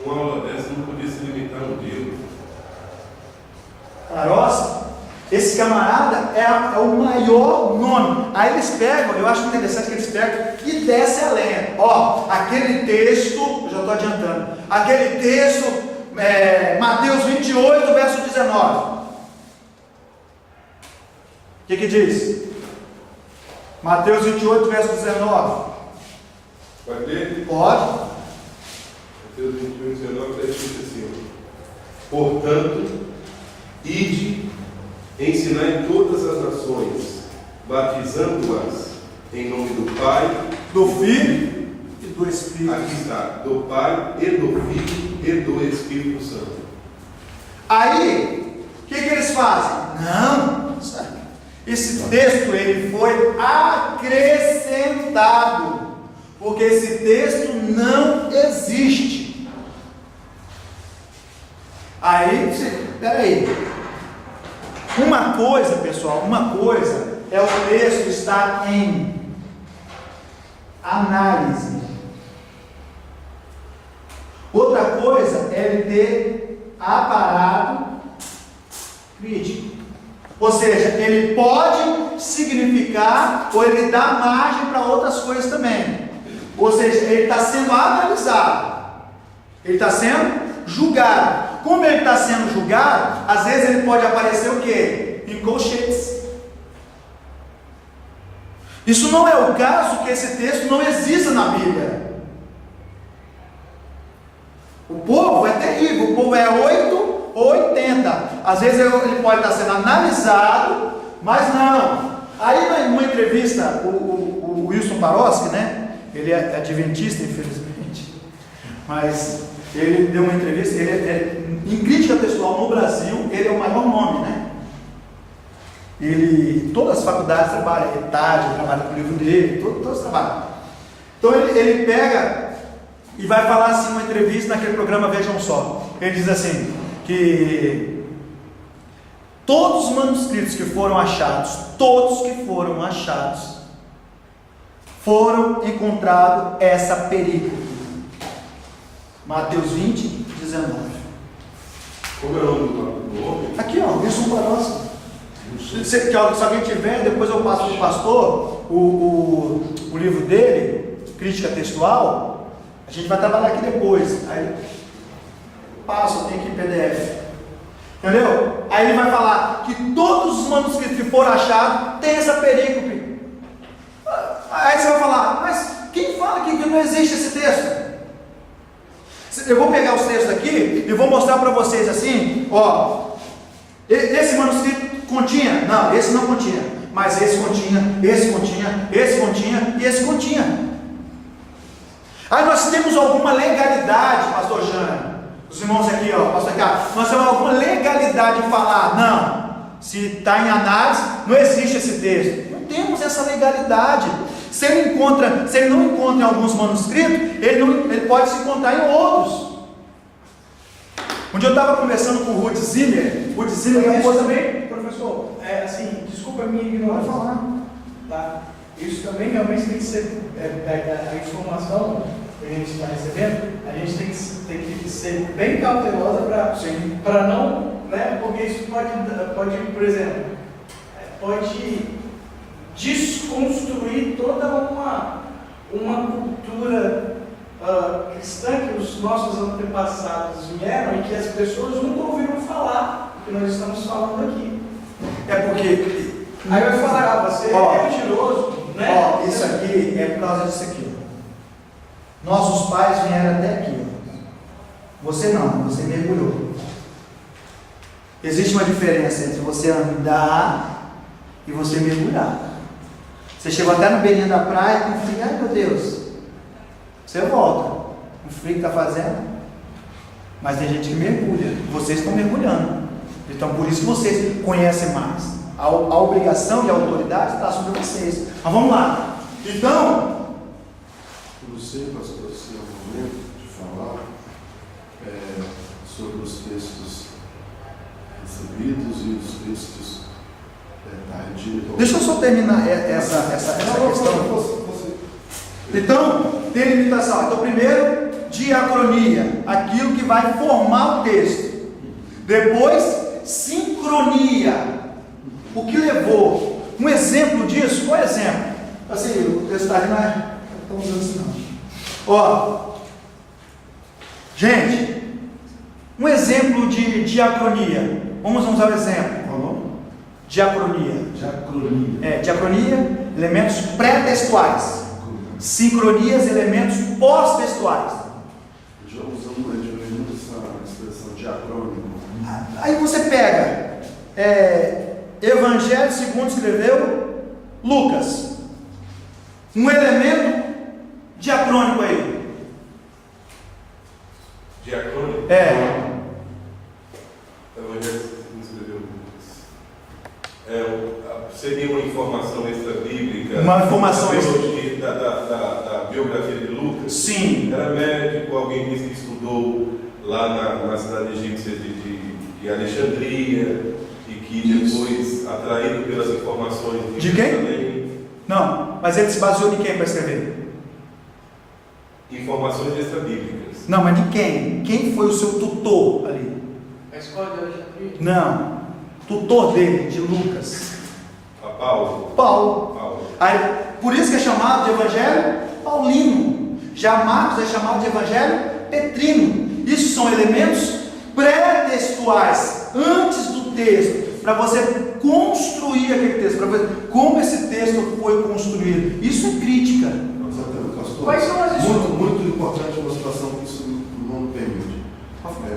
Uma aula dessa não podia se limitar no dia. Paroski, esse camarada é o maior nome. Aí eles pegam, eu acho interessante que eles pegam e descem a lenha. Ó, aquele texto, eu já estou adiantando, aquele texto, Mateus 28, verso 19. O que diz? Mateus 28, verso 19. Pode ler? Pode. Mateus 28, 19 está escrito assim: portanto, ide, ensinai todas as nações, batizando-as em nome do Pai, Do Filho e do Espírito. aqui está, do Pai e do Filho e do Espírito Santo. Aí, o que eles fazem? Não, esse texto ele foi acrescentado, porque esse texto não existe. Aí, peraí. Uma coisa, pessoal, é o texto estar em análise. Outra coisa é ele ter aparato crítico. Ou seja, ele pode significar ou ele dá margem para outras coisas também. Ou seja, ele está sendo analisado. Ele está sendo julgado. Como ele está sendo julgado, às vezes ele pode aparecer o quê? Em colchetes. Isso não é o caso que esse texto não exista na Bíblia. O povo é terrível, o povo é 8 ou 80. Às vezes ele pode estar sendo analisado, mas não. Aí numa entrevista, o Wilson Paroski, né? Ele é adventista, infelizmente, mas ele deu uma entrevista, em crítica textual no Brasil, ele é o maior nome, né? Todas as faculdades trabalham, ETAD, trabalha com o livro dele, todos trabalham. Então ele pega e vai falar assim uma entrevista naquele programa Vejam Só. Ele diz assim, que todos os manuscritos que foram achados, foram encontrados essa perícope. Mateus 20, 19. Como é o nome do homem? Aqui, ó, Wilson Barossi. Se alguém tiver, depois eu passo para o pastor o livro dele, Crítica Textual. A gente vai trabalhar aqui depois. Aí passo, tem aqui PDF. Entendeu? Aí ele vai falar que todos os manuscritos que foram achados tem essa perícope. Aí você vai falar, mas quem fala que não existe esse texto? Eu vou pegar os textos aqui e vou mostrar para vocês assim, ó. Esse manuscrito continha? Não, esse não continha. Mas esse continha, esse continha, esse continha e esse continha. Aí nós temos alguma legalidade, pastor Jânio, os irmãos aqui, ó, pastor Ricardo, nós temos alguma legalidade em falar, não, se está em análise, não existe esse texto. Não temos essa legalidade. Se ele não encontra em alguns manuscritos, ele pode se encontrar em outros. Um dia eu estava conversando com o Ruth Zimmer. Ruth Zimmer Isso também, professor, assim, desculpa a minha ignorância. Pode falar. Tá? Isso também realmente tem que ser, a informação que a gente está recebendo, a gente tem que ser bem cautelosa para não, né, porque isso pode, por exemplo, pode desconstruir toda uma cultura cristã que os nossos antepassados vieram e que as pessoas nunca ouviram falar do que nós estamos falando aqui. É porque Aí vai falar, você é mentiroso, né? Ó, isso aqui é por causa disso aqui. Nossos pais vieram até aqui. Você não, você mergulhou. Existe uma diferença entre você andar e você mergulhar. Você chegou até no beirinho da praia com frio, ai meu Deus. Você volta. O frio que está fazendo. Mas tem gente que mergulha. Vocês estão mergulhando. Então por isso que vocês conhecem mais. A obrigação e a autoridade está sobre vocês. Mas vamos lá. Então, não sei, pastor, se é o momento de falar sobre os textos recebidos e os textos tardios. deixa eu só terminar essa questão. Então, delimitação. Então, primeiro, diacronia, aquilo que vai formar o texto. Depois, sincronia. O que levou? Um exemplo disso? Qual é o exemplo? Assim, o texto está ali, não é tão usando assim não. Ó, gente, um exemplo de diacronia. Vamos usar o exemplo. Qual o nome? Diacronia. Diacronia, elementos pré-textuais. Sincronias, elementos pós-textuais. Já usamos muito essa expressão diacrônico. Aí você pega Evangelho segundo escreveu Lucas. Um elemento diacrônico aí. Diacrônico? Evangelho segundo escreveu Lucas. Seria uma informação extra-bíblica? Uma informação da biografia de Lucas? Sim. Era médico, alguém disse que estudou lá na cidade egípcia de Alexandria e que depois, atraído pelas informações de quem? Não, mas ele se baseou em quem para escrever? Informações extra-bíblicas. Não, mas de quem? Quem foi o seu tutor ali? A escola de Alexandria? Não, tutor dele, de Lucas. Paulo. Aí, por isso que é chamado de Evangelho Paulino. Já Marcos é chamado de Evangelho Petrino. Isso são elementos pré-textuais, antes do texto, para você construir aquele texto, para ver como esse texto foi construído. Isso é crítica. Exatamente, pastor. Quais são as muito importante uma situação que isso não permite.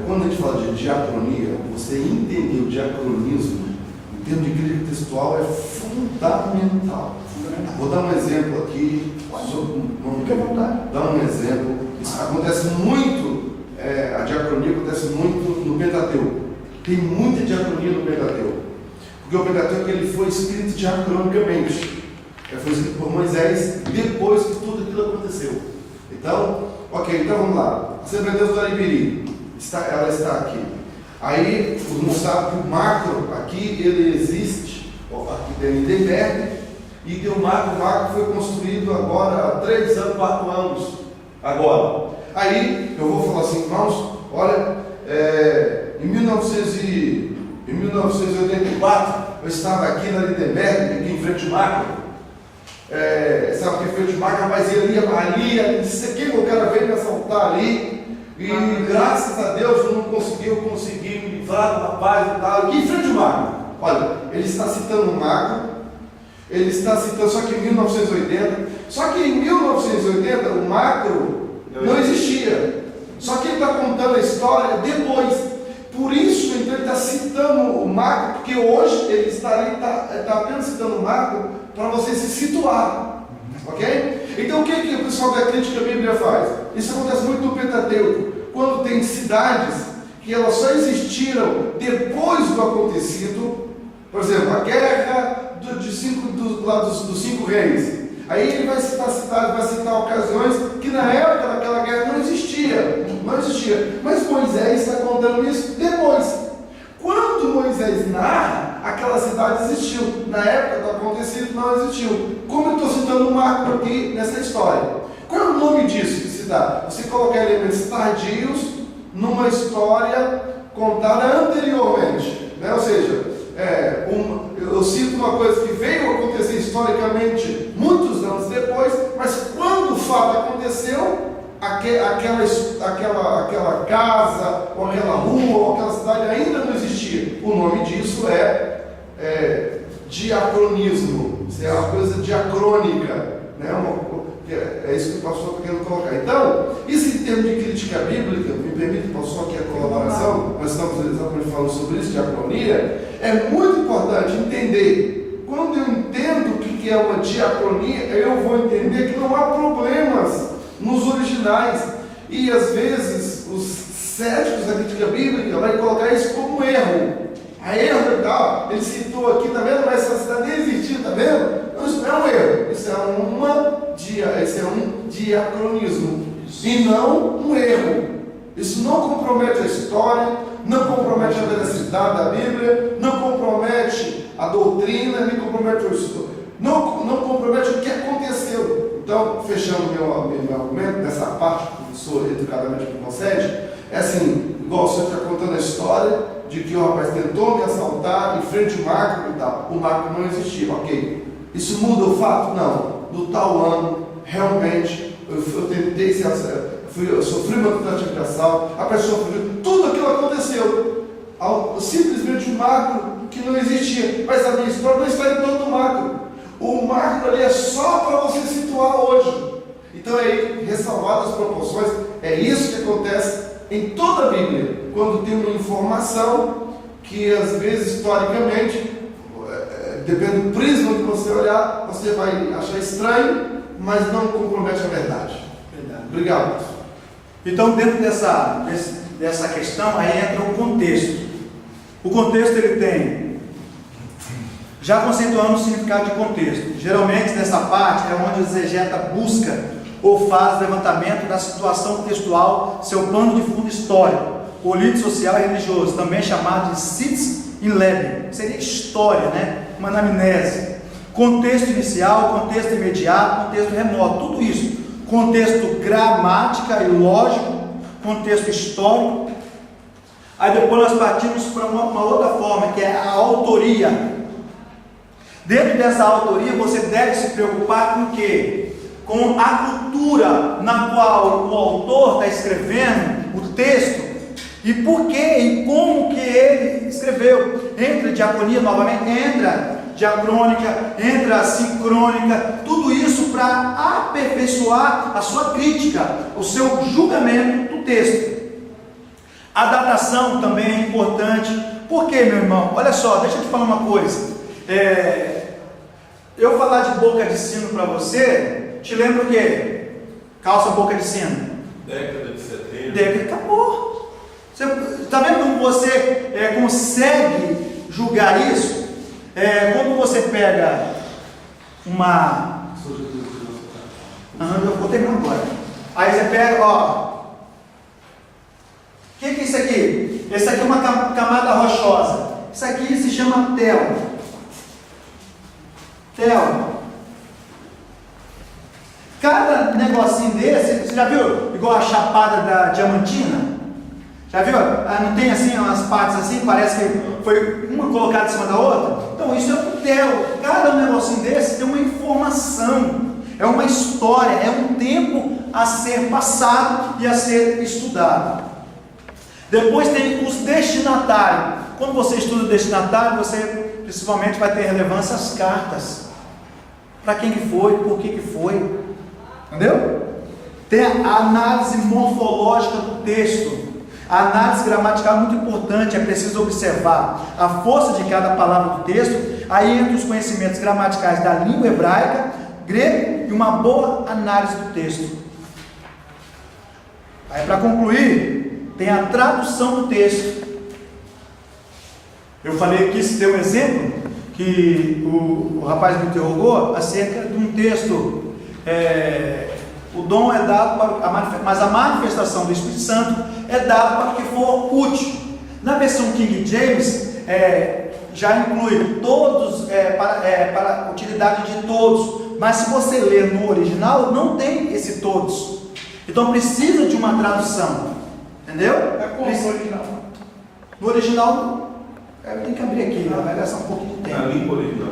Quando a gente fala de diacronia, você entender o diacronismo em termos de crítica textual é fundamental. Vou dar um exemplo aqui. Fique à vontade. Dar um exemplo. Isso acontece muito, a diacronia acontece muito no Pentateuco. Tem muita diacronia no Pentateuco. Porque o Pentateuco ele foi escrito diacronicamente. Foi escrito por Moisés depois que tudo aquilo aconteceu. Então, ok, então vamos lá. A Assembleia de Deus do Aribiri, ela está aqui. Aí, os irmãos sabem que o macro aqui, ele existe, aqui tem Lindenberg, e tem o macro foi construído agora há 3 anos, 4 anos, agora. Aí, eu vou falar assim, irmãos, olha, em 1984, eu estava aqui na Lindenberg, aqui em frente ao macro, sabe que em frente ao macro, mas ele ia ali, isso aqui o cara veio me assaltar ali, e graças a Deus eu não consegui me livrar do rapaz e tal, aqui em frente ao macro. Olha, ele está citando o macro, ele está citando, só que em 1980, só que em 1980 o macro não existia, só que ele está contando a história depois. Por isso, então, ele está citando o macro, porque hoje ele está apenas citando o macro para você se situar, ok? Então, o que o pessoal da crítica à Bíblia faz? Isso acontece muito no Pentateuco, quando tem cidades que elas só existiram depois do acontecido, por exemplo, a guerra dos 5 reis. Aí ele vai citar ocasiões que na época daquela guerra não existia. Mas Moisés está contando isso depois. Quando Moisés narra, aquela cidade existiu. Na época do acontecido não existiu. Como eu estou citando o macro aqui nessa história. Qual é o nome disso que se dá? Você coloca elementos tardios numa história contada anteriormente. Né? Ou seja, eu cito uma coisa que veio acontecer historicamente muitos anos depois, mas quando o fato aconteceu, aquela casa, ou aquela rua, ou aquela cidade ainda não existia. O nome disso é diacronismo. Isso é uma coisa diacrônica, né? É isso que o pastor está querendo colocar. Então, isso em termos de crítica bíblica, me permite, pastor, aqui a colaboração, nós estamos exatamente falando sobre isso, diacronia, é muito importante entender. Quando eu entendo o que é uma diacronia, eu vou entender que não há problemas nos originais. E às vezes os céticos da crítica bíblica vão colocar isso como erro. A erro e tal, ele citou aqui, tá vendo? Mas essa cidade nem existia, tá vendo? Então, isso não é um erro, isso é um diacronismo e não um erro. Isso não compromete a história, não compromete a veracidade da Bíblia, não compromete a doutrina, nem compromete o estudo, não compromete o que aconteceu. Então, fechando meu argumento, nessa parte que o professor educadamente me concede, é assim, igual você está contando a história de que o rapaz tentou me assaltar em frente ao macro e tal. O macro não existia, ok. Isso muda o fato? Não. No tal ano, realmente, eu tentei eu sofri uma tentativa de assalto, a pessoa fugiu, tudo aquilo aconteceu. Simplesmente um macro que não existia. Mas a minha história não está em todo o macro. O macro ali é só para você situar hoje. Então aí, ressalvadas as proporções, é isso que acontece em toda a Bíblia, quando tem uma informação que às vezes historicamente, depende do prisma que você olhar, você vai achar estranho, mas não compromete a verdade. Obrigado. Então, dentro dessa questão, aí entra o contexto. O contexto ele tem, já conceituando o significado de contexto. Geralmente, nessa parte é onde o exegeta busca ou faz levantamento da situação textual, seu pano de fundo histórico, político, social e religioso, também chamado de sitz in lebe, seria história, né? Uma anamnese. Contexto inicial, contexto imediato, contexto remoto, tudo isso. Contexto gramática e lógico, contexto histórico. Aí depois nós partimos para uma outra forma, que é a autoria. Dentro dessa autoria você deve se preocupar com o quê? Com a cultura na qual o autor está escrevendo o texto e por que e como que ele escreveu. Entra diaconia novamente, entra diacrônica, entra sincrônica, tudo isso para aperfeiçoar a sua crítica, o seu julgamento do texto. A datação também é importante. Por quê, meu irmão? Olha só, deixa eu te falar uma coisa. Eu falar de boca de sino para você, te lembra o quê? Calça boca de sino. Década de 70. Acabou. Você está vendo como você consegue julgar isso? Quando você pega uma... eu vou terminar agora. Aí você pega, ó. O que é isso aqui? Esse aqui é uma camada rochosa. Isso aqui se chama tel. Cada negocinho desse, você já viu? Igual a chapada da Diamantina? Já viu? Não tem assim umas partes assim, parece que foi uma colocada em cima da outra? Então isso é um tel. Cada negocinho desse tem uma informação, é uma história, é um tempo a ser passado e a ser estudado. Depois tem os destinatários. Quando você estuda o destinatário, você principalmente vai ter relevância às cartas. Para quem que foi, por que foi. Entendeu? Tem a análise morfológica do texto. A análise gramatical é muito importante, é preciso observar a força de cada palavra do texto. Aí entra os conhecimentos gramaticais da língua hebraica, grego e uma boa análise do texto. Aí, para concluir, tem a tradução do texto. Eu falei aqui, se deu um exemplo, que o rapaz me interrogou acerca de um texto. O dom é dado para mas a manifestação do Espírito Santo é dado para o que for útil. Na versão King James já inclui todos, para a utilidade de todos, mas se você ler no original não tem esse todos, então precisa de uma tradução, entendeu? É como no original? No original tem que abrir aqui, vai gastar um pouquinho de tempo. Na língua original,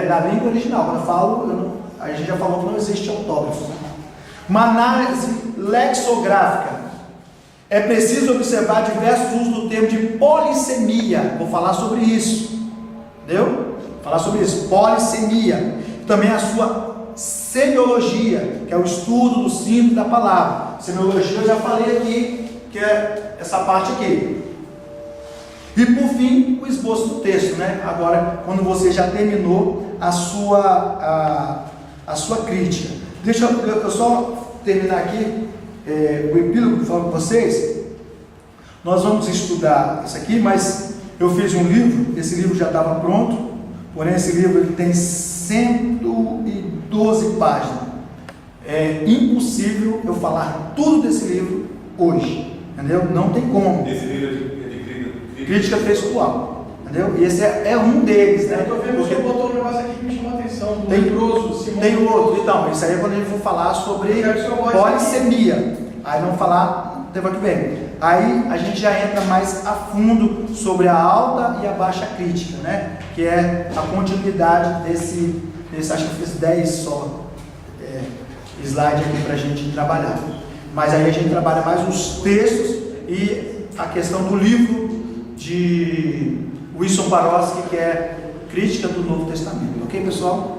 na língua original. Quando eu falo, a gente já falou que não existe autógrafo, né? Uma análise lexicográfica. É preciso observar diversos usos do termo de polissemia. Vou falar sobre isso. Entendeu? Vou falar sobre isso. Polissemia. Também a sua semiologia, que é o estudo do símbolo da palavra. Semiologia eu já falei aqui, que é essa parte aqui. E por fim, o esboço do texto, né? Agora, quando você já terminou a sua crítica. Deixa eu só terminar aqui o epílogo que eu falo com vocês. Nós vamos estudar isso aqui, mas eu fiz um livro, esse livro já estava pronto, porém esse livro ele tem 112 páginas. É impossível eu falar tudo desse livro hoje, entendeu? Não tem como. Esse livro é de crítica textual. Entendeu? E esse é um deles, né? Eu estou vendo que você botou um negócio aqui que me chamou a atenção, do tem leproso, Simão. Tem outro, então, isso aí é quando a gente for falar sobre polissemia. Aí vamos falar no tempo que vem. Aí a gente já entra mais a fundo sobre a alta e a baixa crítica, né? Que é a continuidade desse acho que eu fiz 10 só slide aqui para a gente trabalhar. Mas aí a gente trabalha mais os textos e a questão do livro de Wilson Paroski, que é Crítica do Novo Testamento. Ok, pessoal?